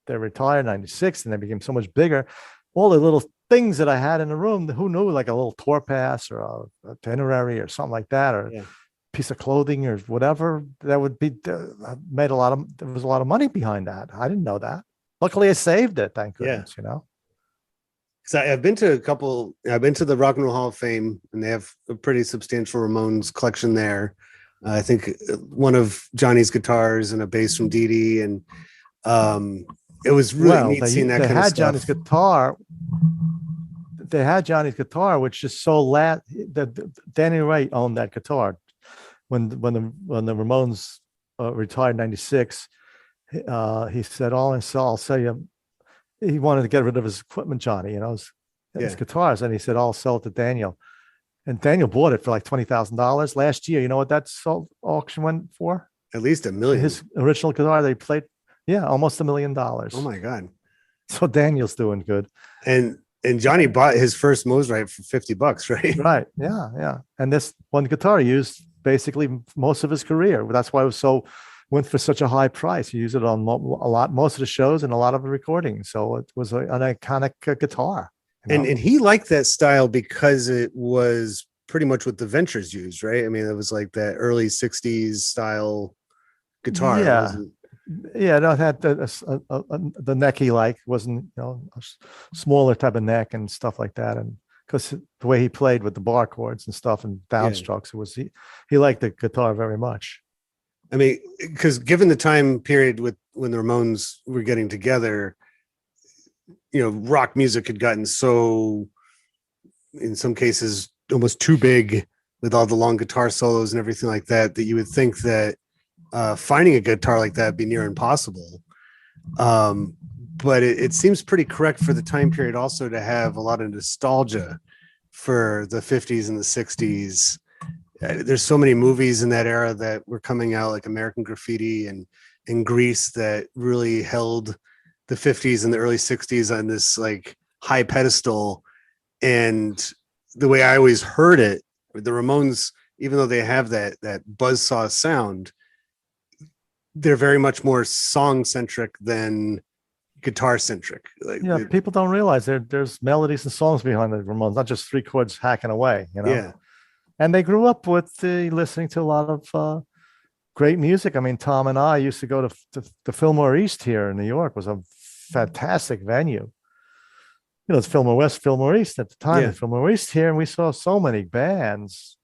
retired in 96, and they became so much bigger. All the little things that I had in the room, who knew, like a little tour pass or a itinerary or something like that, or a piece of clothing or whatever, that would be there was a lot of money behind that. I didn't know that. Luckily, I saved it. Thank goodness, Because I've been to I've been to the Rock and Roll Hall of Fame, and they have a pretty substantial Ramones collection there. I think one of Johnny's guitars and a bass from Dee Dee, and it was really neat seeing that kind of stuff. Johnny's guitar. They had Johnny's guitar, which is so Danny Wright owned that guitar when the Ramones retired in 96. He said, I'll sell you. He wanted to get rid of his equipment, Johnny, his guitars. And he said, I'll sell it to Daniel. And Daniel bought it for like $20,000 last year. You know what that auction went for? At least $1 million. His original guitar they played, almost $1 million. Oh my God! So Daniel's doing good. And Johnny bought his first Mosrite for $50, right? Right. Yeah. And this one guitar he used basically most of his career. That's why it went for such a high price. He used it on most of the shows and a lot of the recordings. So it was an iconic guitar. And he liked that style because it was pretty much what the Ventures used, right? I mean, it was like that early 60s style guitar. No, it had the neck he liked, wasn't a smaller type of neck and stuff like that. And because the way he played with the bar chords and stuff and downstrokes, he liked the guitar very much. I mean, because given the time period when the Ramones were getting together, rock music had gotten so, in some cases, almost too big with all the long guitar solos and everything like that, that you would think that finding a guitar like that would be near impossible. But it seems pretty correct for the time period also to have a lot of nostalgia for the 50s and the 60s. There's so many movies in that era that were coming out, like American Graffiti and Grease, that really held the 50s and the early 60s on this like high pedestal. And the way I always heard it, the Ramones, even though they have that buzzsaw sound, they're very much more song centric than guitar centric. Like, Yeah, people don't realize there's melodies and songs behind the Ramones, not just three chords hacking away, you know. yeah, And they grew up with listening to a lot of great music. I mean, Tom and I used to go to the Fillmore East here in New York. Was a fantastic venue. You know, it's Fillmore West, Fillmore East at the time. Yeah. Fillmore East here, and we saw so many bands,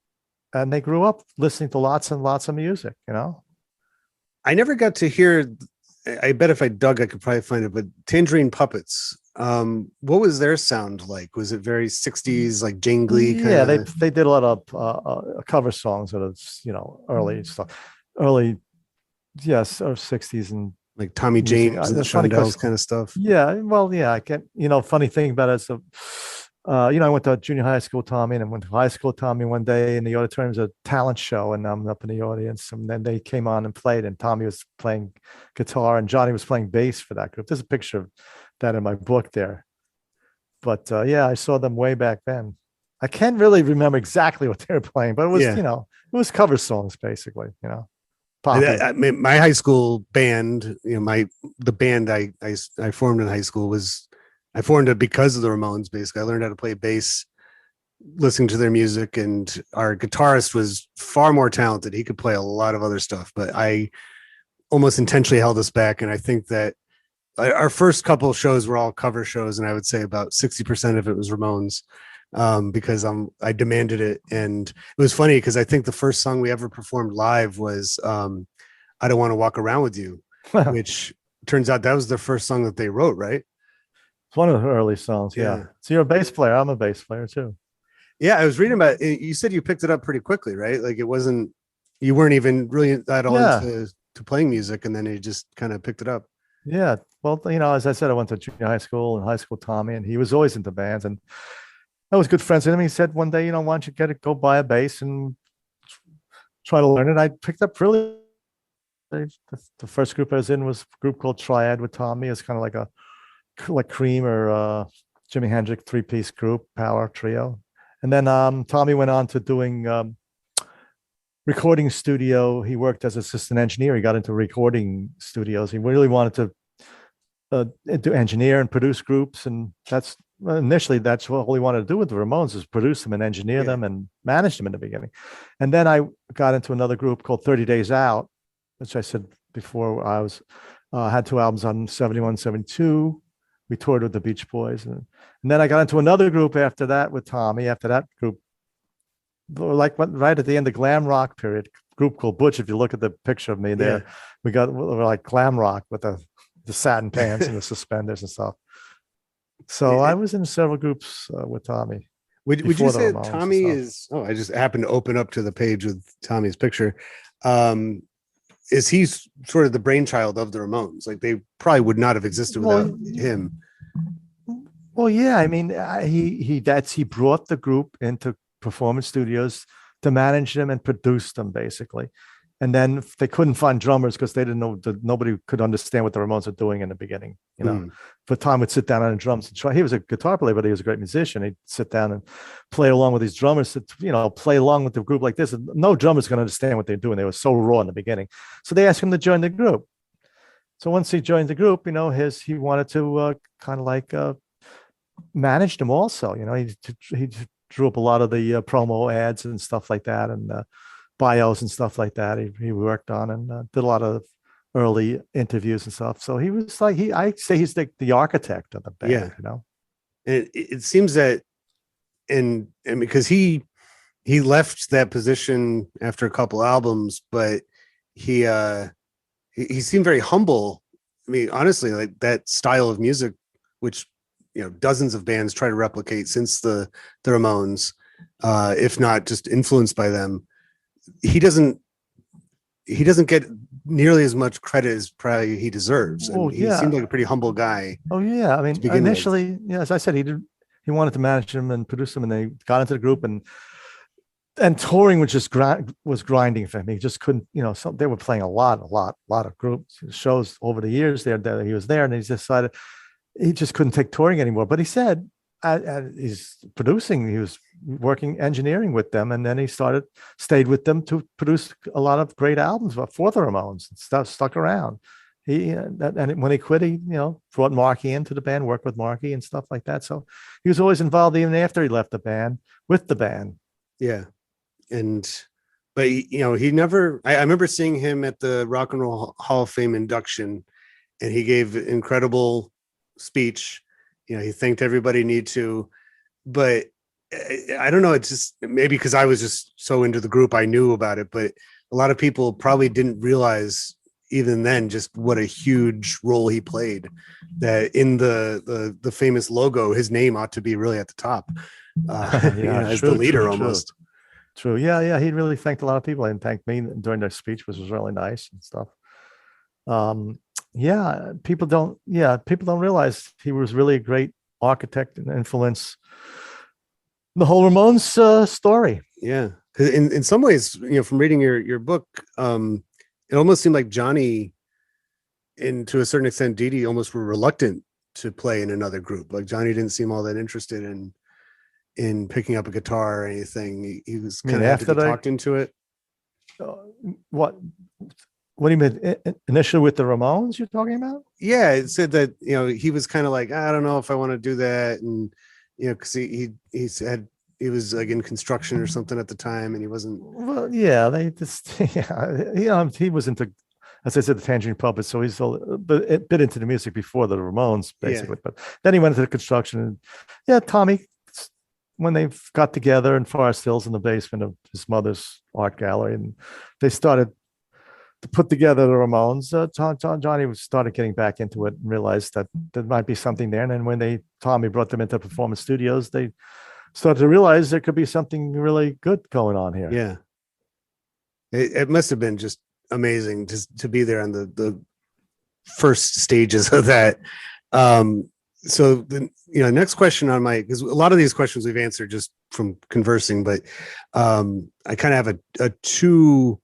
and they grew up listening to lots and lots of music. You know, I never got to hear. I bet if I dug, I could probably find it. But Tangerine Puppets, what was their sound like? Was it very 60s, like jingly? Yeah, they did a lot of cover songs that was, you know, early stuff, yes, or 60s and like Tommy music. James and the That's funny 'cause- Shondells kind of stuff. Yeah, well, yeah, I get, you know, funny thing about it is, you know, I went to junior high school, Tommy, and I went to high school, Tommy, one day in the auditorium, was a talent show, and I'm up in the audience, and then they came on and played, and Tommy was playing guitar, and Johnny was playing bass for that group. There's a picture of that in my book there. But yeah, I saw them way back then. I can't really remember exactly what they were playing, but it was, you know, it was cover songs basically, you know. I mean, my high school band, you know, the band I formed in high school I formed it because of the Ramones. Basically, I learned how to play bass, listening to their music, and our guitarist was far more talented. He could play a lot of other stuff, but I almost intentionally held us back. And I think that our first couple of shows were all cover shows, and I would say about 60% of it was Ramones, because I demanded it. And it was funny because I think the first song we ever performed live was I Don't Want to Walk Around With You, which turns out that was the first song that they wrote, right? It's one of the early songs. Yeah. So you're a bass player. I'm a bass player too. Yeah. I was reading about it. You said you picked it up pretty quickly, right? Like you weren't even really at all into playing music, and then you just kind of picked it up. Yeah. Well, you know, as I said, I went to junior high school and high school, Tommy, and he was always into bands, and I was good friends with him. He said one day, you know, why don't you go buy a bass and try to learn it? I picked up really. The first group I was in was a group called Triad with Tommy. It's kind of like Cream or Jimi Hendrix 3-piece group, power trio. And then Tommy went on to doing recording studio. He worked as assistant engineer. He got into recording studios. He really wanted to do engineer and produce groups, and initially that's what all he wanted to do with the Ramones, is produce them and engineer them and manage them in the beginning. And then I got into another group called 30 Days Out, which I said before, I was had 2 albums on 71, 72. We toured with the Beach Boys. And then I got into another group after that with Tommy. After that group, like right at the end of glam rock period, group called Butch. If you look at the picture of me there, we're like glam rock with the satin pants and the suspenders and stuff. So I was in several groups with Tommy. Would you say Tommy is? Oh, I just happened to open up to the page with Tommy's picture. Is he sort of the brainchild of the Ramones? Like they probably would not have existed without him. Well, yeah. I mean, he brought the group into performance studios to manage them and produce them, basically. And then they couldn't find drummers because they didn't know that nobody could understand what the Ramones were doing in the beginning. You know, but Tom would sit down on the drums and try. He was a guitar player, but he was a great musician. He'd sit down and play along with these drummers, you know, play along with the group like this. And no drummers can understand what they're doing. They were so raw in the beginning. So they asked him to join the group. So once he joined the group, you know, he wanted to kind of like manage them also. You know, he drew up a lot of the promo ads and stuff like that, and bios and stuff like that. He worked on and did a lot of early interviews and stuff. So he was like, I say he's the architect of the band, you know. It seems that, and because he left that position after a couple albums, but he seemed very humble. I mean, honestly, like that style of music, which, you know, dozens of bands try to replicate since the Ramones, if not just influenced by them. He doesn't get nearly as much credit as probably he deserves. And he seemed like a pretty humble guy. Oh yeah. I mean, initially, as I said, he wanted to manage them and produce them, and they got into the group, and touring was just was grinding for him. He just couldn't, you know, so they were playing a lot of groups, shows over the years there that he was there, and he decided he just couldn't take touring anymore. But he said and he's producing. He was working engineering with them, and then he stayed with them to produce a lot of great albums for the Ramones and stuff. Stuck around. And when he quit, he brought Marky into the band, worked with Marky and stuff like that. So he was always involved even after he left the band with the band. Yeah, but he never. I remember seeing him at the Rock and Roll Hall of Fame induction, and he gave an incredible speech. He thanked everybody need to, but I don't know. It's just maybe because I was just so into the group, I knew about it, but a lot of people probably didn't realize even then just what a huge role he played. That in the famous logo, his name ought to be really at the top, as the leader almost. True. Yeah. He really thanked a lot of people and thanked me during their speech, which was really nice and stuff. People don't realize he was really a great architect and influence the whole Ramones story. Yeah. In some ways, from reading your book, it almost seemed like Johnny, and to a certain extent, Dee Dee, almost were reluctant to play in another group. Like Johnny didn't seem all that interested in picking up a guitar or anything. He was kind of after talked into it. What do you mean? Initially with the Ramones, you're talking about? Yeah, it said that he was kind of like, I don't know if I want to do that, and because he said he was like in construction or something at the time, and he wasn't. Well, yeah, they just he was into, as I said, the Tangerine Puppets, so he's a bit into the music before the Ramones, basically. Yeah. But then he went into the construction, and Tommy, when they got together in Forest Hills in the basement of his mother's art gallery, and they started to put together the Ramones, Johnny started getting back into it and realized that there might be something there. And then when Tommy brought them into Performance Studios, they started to realize there could be something really good going on here. Yeah. It must have been just amazing to be there on the first stages of that. So the next question on because a lot of these questions we've answered just from conversing, but I kind of have a two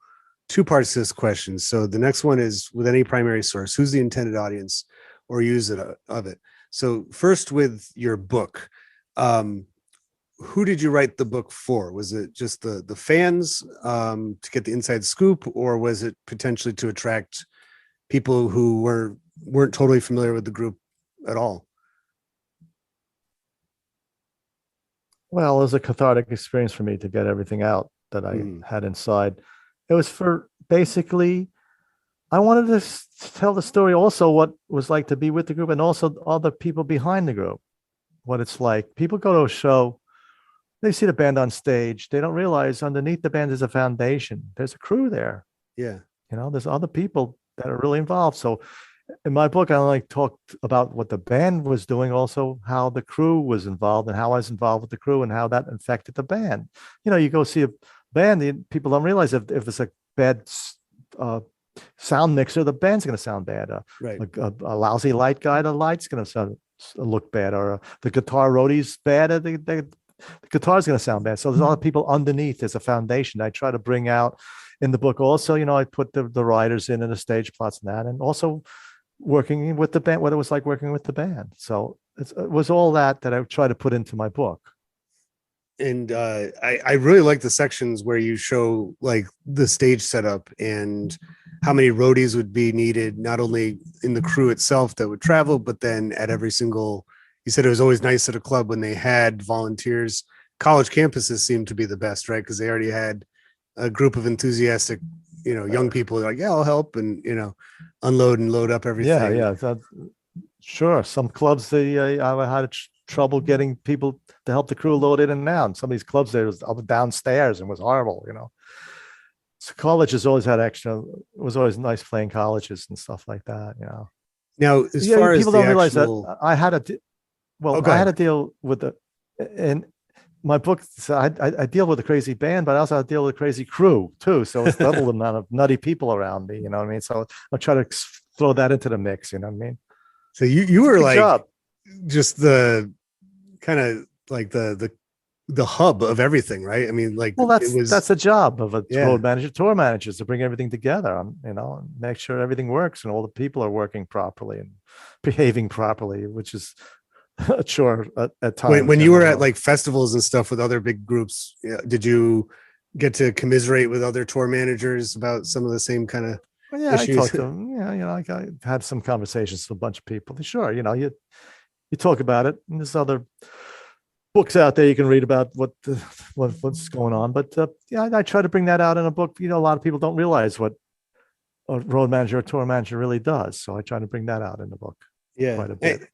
parts to this question. So the next one is, with any primary source, who's the intended audience or user of it? So first, with your book, who did you write the book for? Was it just the fans to get the inside scoop, or was it potentially to attract people who weren't totally familiar with the group at all? Well, it was a cathartic experience for me to get everything out that I had inside. It was for basically, I wanted to tell the story also what it was like to be with the group, and also all the people behind the group, what it's like. People go to a show, they see the band on stage, they don't realize underneath the band is a foundation. There's a crew there. Yeah. There's other people that are really involved. So in my book, I talked about what the band was doing, also how the crew was involved and how I was involved with the crew and how that affected the band. You go see a band, people don't realize if it's a bad sound mixer, the band's going to sound bad. Right. A lousy light guy, the light's going to look bad. Or the guitar roadie's bad, the guitar's going to sound bad. So there's a lot of people underneath. There's a foundation I try to bring out in the book. Also, I put the writers in and the stage plots and that, and also working with the band, what it was like working with the band. So it was all that I try to put into my book. And I really like the sections where you show like the stage setup and how many roadies would be needed, not only in the crew itself that would travel, but then at every single, you said it was always nice at a club when they had volunteers. College campuses seemed to be the best, right? Because they already had a group of enthusiastic, young people like, yeah, I'll help, and, unload and load up everything. Yeah. Sure. Some clubs, I had trouble getting people to help the crew load in and out. Some of these clubs there was up downstairs and was horrible, So colleges always had extra. It was always nice playing colleges and stuff like that, Now, as far as people don't realize that I had I had to deal with in my book. So I deal with a crazy band, but I also deal with a crazy crew too. So it's double the amount of nutty people around me. You know what I mean? So I'll try to throw that into the mix. You know what I mean? So you were like just the kind of like the hub of everything, right? I mean, like, well, that's the job of a road manager, tour manager, is to bring everything together, and make sure everything works and all the people are working properly and behaving properly, which is Sure, at times. When you were at like festivals and stuff with other big groups, did you get to commiserate with other tour managers about some of the same kind of yeah, issues? I talked to them. Yeah, I had some conversations with a bunch of people. Sure, you talk about it. And there's other books out there you can read about what's going on. But yeah, I try to bring that out in a book. A lot of people don't realize what a road manager or tour manager really does. So I try to bring that out in the book. Yeah, quite a bit.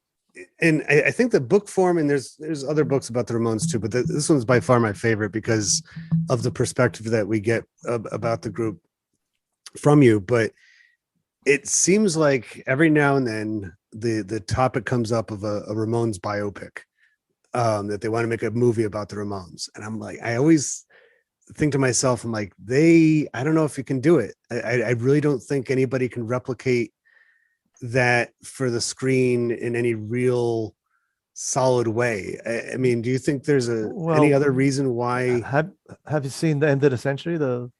And I think the book form, and there's other books about the Ramones too, but this one's by far my favorite because of the perspective that we get about the group from you. But it seems like every now and then the topic comes up of a Ramones biopic, that they want to make a movie about the Ramones. And I'm like, I always think to myself, I'm like, I don't know if you can do it. I really don't think anybody can replicate that for the screen in any real solid way. I mean, do you think there's any other reason why? Have you seen The End of the Century, the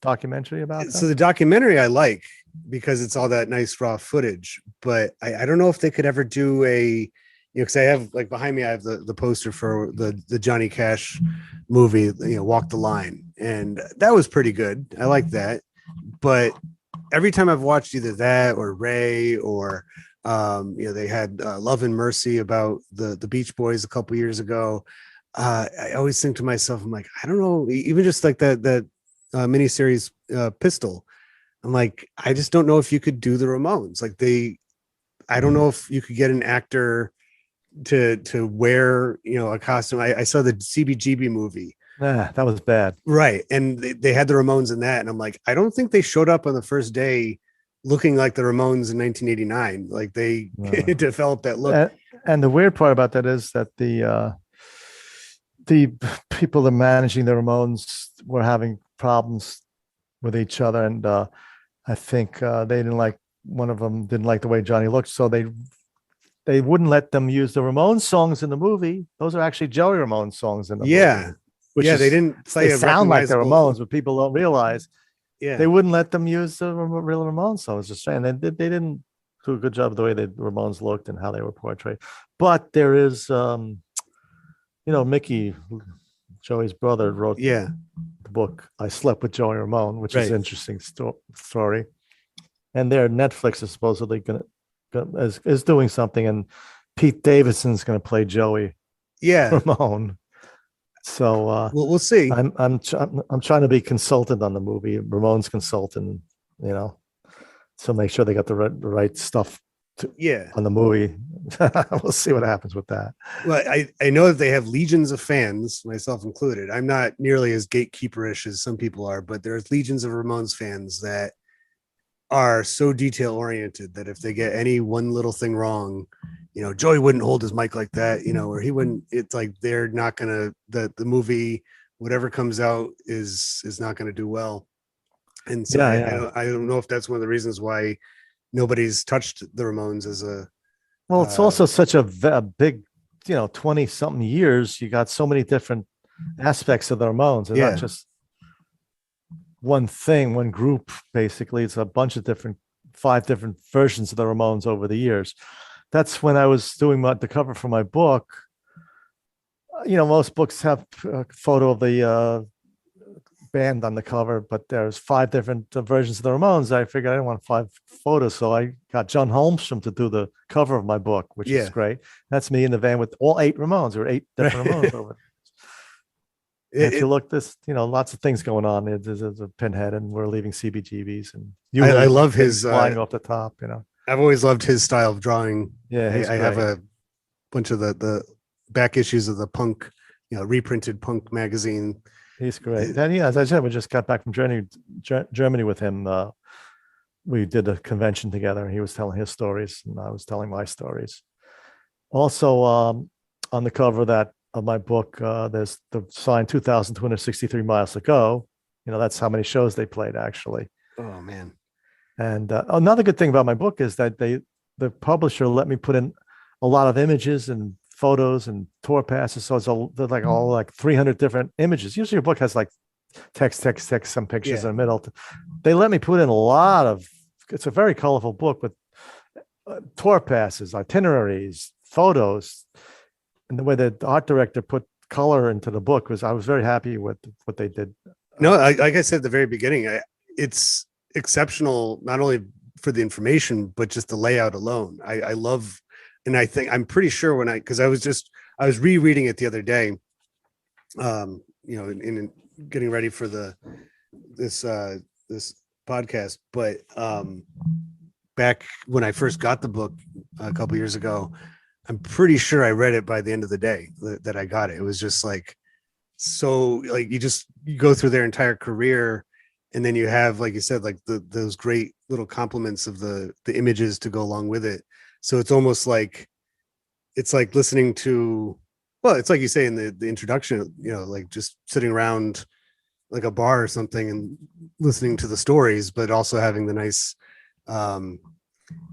documentary about that? So the documentary I like because it's all that nice raw footage, but I don't know if they could ever do because I have, like, behind me, I have the poster for the Johnny Cash movie, Walk the Line. And that was pretty good. I like that. But every time I've watched either that or Ray or, they had Love and Mercy about the Beach Boys a couple years ago. I always think to myself, I'm like, I don't know, even just like that miniseries Pistol. I'm like, I just don't know if you could do the Ramones. Like I don't know if you could get an actor to wear, a costume. I saw the CBGB movie. That was bad. Right. And they had the Ramones in that. And I'm like, I don't think they showed up on the first day looking like the Ramones in 1989. Like they developed that look. And the weird part about that is that the people that are managing the Ramones were having problems with each other. And I think one of them didn't like the way Johnny looked. So they wouldn't let them use the Ramones songs in the movie. Those are actually Joey Ramones songs in the movie. They didn't play. They sound like the Ramones, but people don't realize. Yeah, they wouldn't let them use the real Ramones songs. Just saying, they didn't do a good job of the way the Ramones looked and how they were portrayed. But there is, Mickey, Joey's brother, wrote the book "I Slept with Joey Ramone," which is an interesting story. And there, Netflix is supposedly is doing something, and Pete Davidson's going to play Joey Ramone. So we'll see. I'm trying to be consultant on the movie, Ramones consultant, so make sure they got the right stuff on the movie. We'll see what happens with that. Well, I know that they have legions of fans, myself included. I'm not nearly as gatekeeperish as some people are, but there's legions of Ramones fans that are so detail oriented that if they get any one little thing wrong, Joey wouldn't hold his mic like that, or he wouldn't. It's like they're not gonna, the movie, whatever comes out is not gonna do well. And so I don't know if that's one of the reasons why nobody's touched the Ramones as a. Well, it's also such a big, 20 something years. You got so many different aspects of the Ramones, and not just one thing, one group. Basically, it's a bunch of 5 different versions of the Ramones over the years. That's when I was doing the cover for my book. Most books have a photo of the band on the cover, but there's 5 different versions of the Ramones. I figured I didn't want 5 photos, so I got John Holmstrom to do the cover of my book, which is great. That's me in the van with all 8 Ramones. There were 8 different Ramones over. If you look, lots of things going on. There's a Pinhead, and we're leaving CBGBs, and I love his flying off the top. I've always loved his style of drawing. Yeah, I have a bunch of the back issues of the Punk, reprinted Punk magazine. He's great. And as I said, we just got back from Germany with him. We did a convention together, and he was telling his stories, and I was telling my stories. Also, on the cover of my book, there's the sign 2,263 miles to go. That's how many shows they played, actually. Oh, man. And another good thing about my book is that the publisher let me put in a lot of images and photos and tour passes. So they're like all like 300 different images. Usually your book has like text, some pictures in the middle. They let me put in it's a very colorful book with tour passes, itineraries, photos and the way that the art director put color into the book I was very happy with what they did. No, like I said at the very beginning, it's exceptional, not only for the information, but just the layout alone. I love, and I'm pretty sure because I was rereading it the other day, in getting ready for this podcast, but back when I first got the book a couple years ago, I'm pretty sure I read it by the end of the day that I got it. It was just like, so like you go through their entire career, and then you have, like you said, like those great little compliments of the images to go along with it. So it's almost like, it's like listening to, well, it's like you say in the introduction, like just sitting around like a bar or something and listening to the stories, but also having the nice,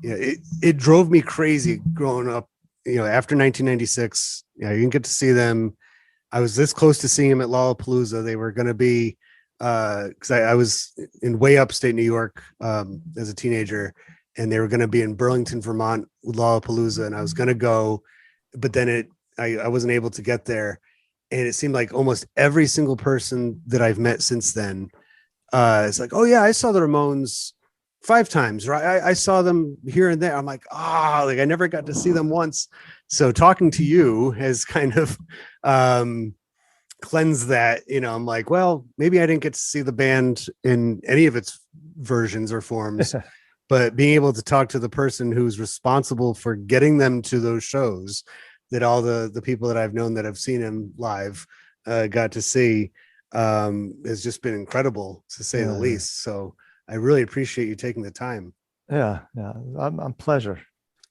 it drove me crazy growing up, after 1996, you didn't get to see them. I was this close to seeing them at Lollapalooza. They were going to be, because I was in way upstate New York as a teenager, and they were going to be in Burlington, Vermont with Lollapalooza, and I was going to go, but then I wasn't able to get there. And it seemed like almost every single person that I've met since then, it's like, oh yeah, I saw the Ramones 5 times, right? I saw them here and there. I'm like, like I never got to see them once. So talking to you has kind of cleansed that. I'm like, well, maybe I didn't get to see the band in any of its versions or forms, but being able to talk to the person who's responsible for getting them to those shows that all the people that I've known that have seen him live got to see has just been incredible, to say the least. So I really appreciate you taking the time. Yeah. I'm pleasure.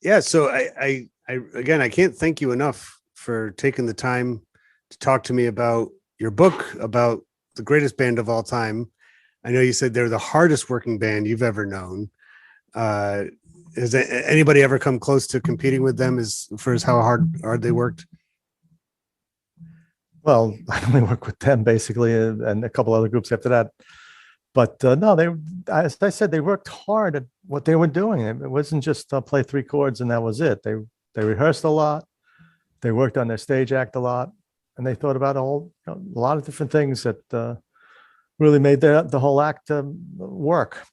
Yeah. So I again, I can't thank you enough for taking the time to talk to me about your book, about the greatest band of all time. I know you said they're the hardest working band you've ever known. Has anybody ever come close to competing with them as far as how hard they worked? Well, I only work with them basically, and a couple other groups after that. But no, as I said, they worked hard at what they were doing. It wasn't just play 3 chords and that was it. They rehearsed a lot. They worked on their stage act a lot, and they thought about a lot of different things that really made the whole act work.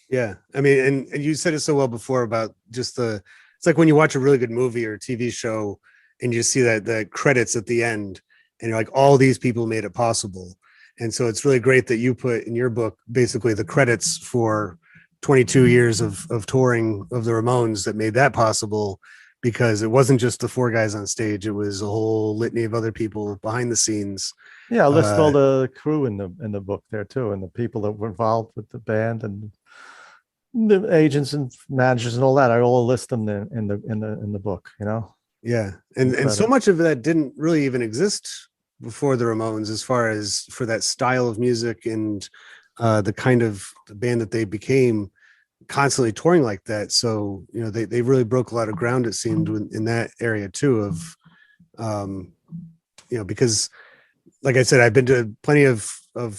Yeah. I mean, and you said it so well before about just it's like when you watch a really good movie or TV show and you see that the credits at the end, and you're like, all these people made it possible. And so it's really great that you put in your book basically the credits for 22 years of touring of the Ramones that made that possible, because it wasn't just the 4 guys on stage. It was a whole litany of other people behind the scenes. Yeah, I list all the crew in the book there too, and the people that were involved with the band and the agents and managers and all that. I all list them in the book. Yeah, and so much of that didn't really even exist before the Ramones, as far as for that style of music and the kind of the band that they became, constantly touring like that. So they really broke a lot of ground, it seemed, in that area too, of because like I said, I've been to plenty of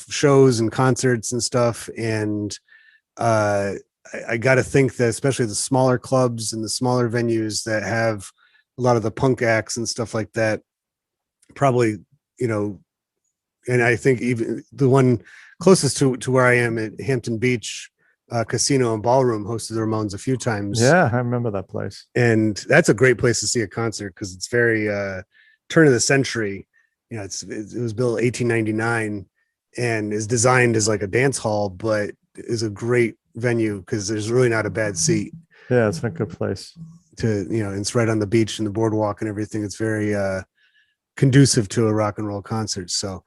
shows and concerts and stuff, and I got to think that especially the smaller clubs and the smaller venues that have a lot of the punk acts and stuff like that, probably, and I think even the one closest to where I am at Hampton Beach Casino and Ballroom hosted the Ramones a few times. Yeah, I remember that place. And that's a great place to see a concert, because it's very turn of the century. It was built 1899 and is designed as like a dance hall, but is a great venue because there's really not a bad seat. Yeah, it's a good place. It's right on the beach and the boardwalk and everything. It's very conducive to a rock and roll concert. So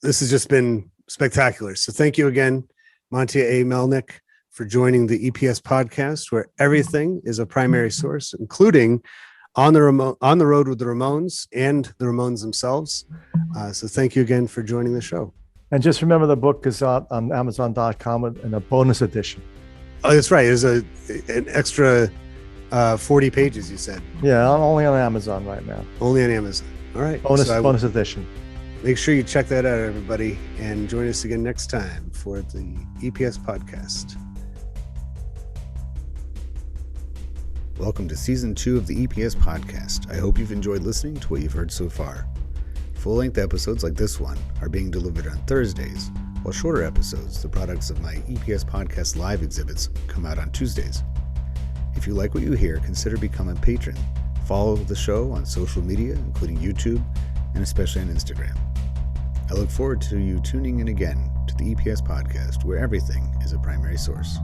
this has just been spectacular. So thank you again, Monte A Melnick, for joining the EPS podcast, where everything is a primary source, including on the road with the Ramones and the Ramones themselves. So thank you again for joining the show. And just remember, the book is out on Amazon.com in a bonus edition. Oh, that's right. There's an extra 40 pages, you said. Yeah, only on Amazon right now. Only on Amazon. All right. Bonus edition. Make sure you check that out, everybody, and join us again next time for the EPS podcast. Welcome to Season 2 of the EPS Podcast. I hope you've enjoyed listening to what you've heard so far. Full-length episodes like this one are being delivered on Thursdays, while shorter episodes, the products of my EPS Podcast live exhibits, come out on Tuesdays. If you like what you hear, consider becoming a patron. Follow the show on social media, including YouTube, and especially on Instagram. I look forward to you tuning in again to the EPS Podcast, where everything is a primary source.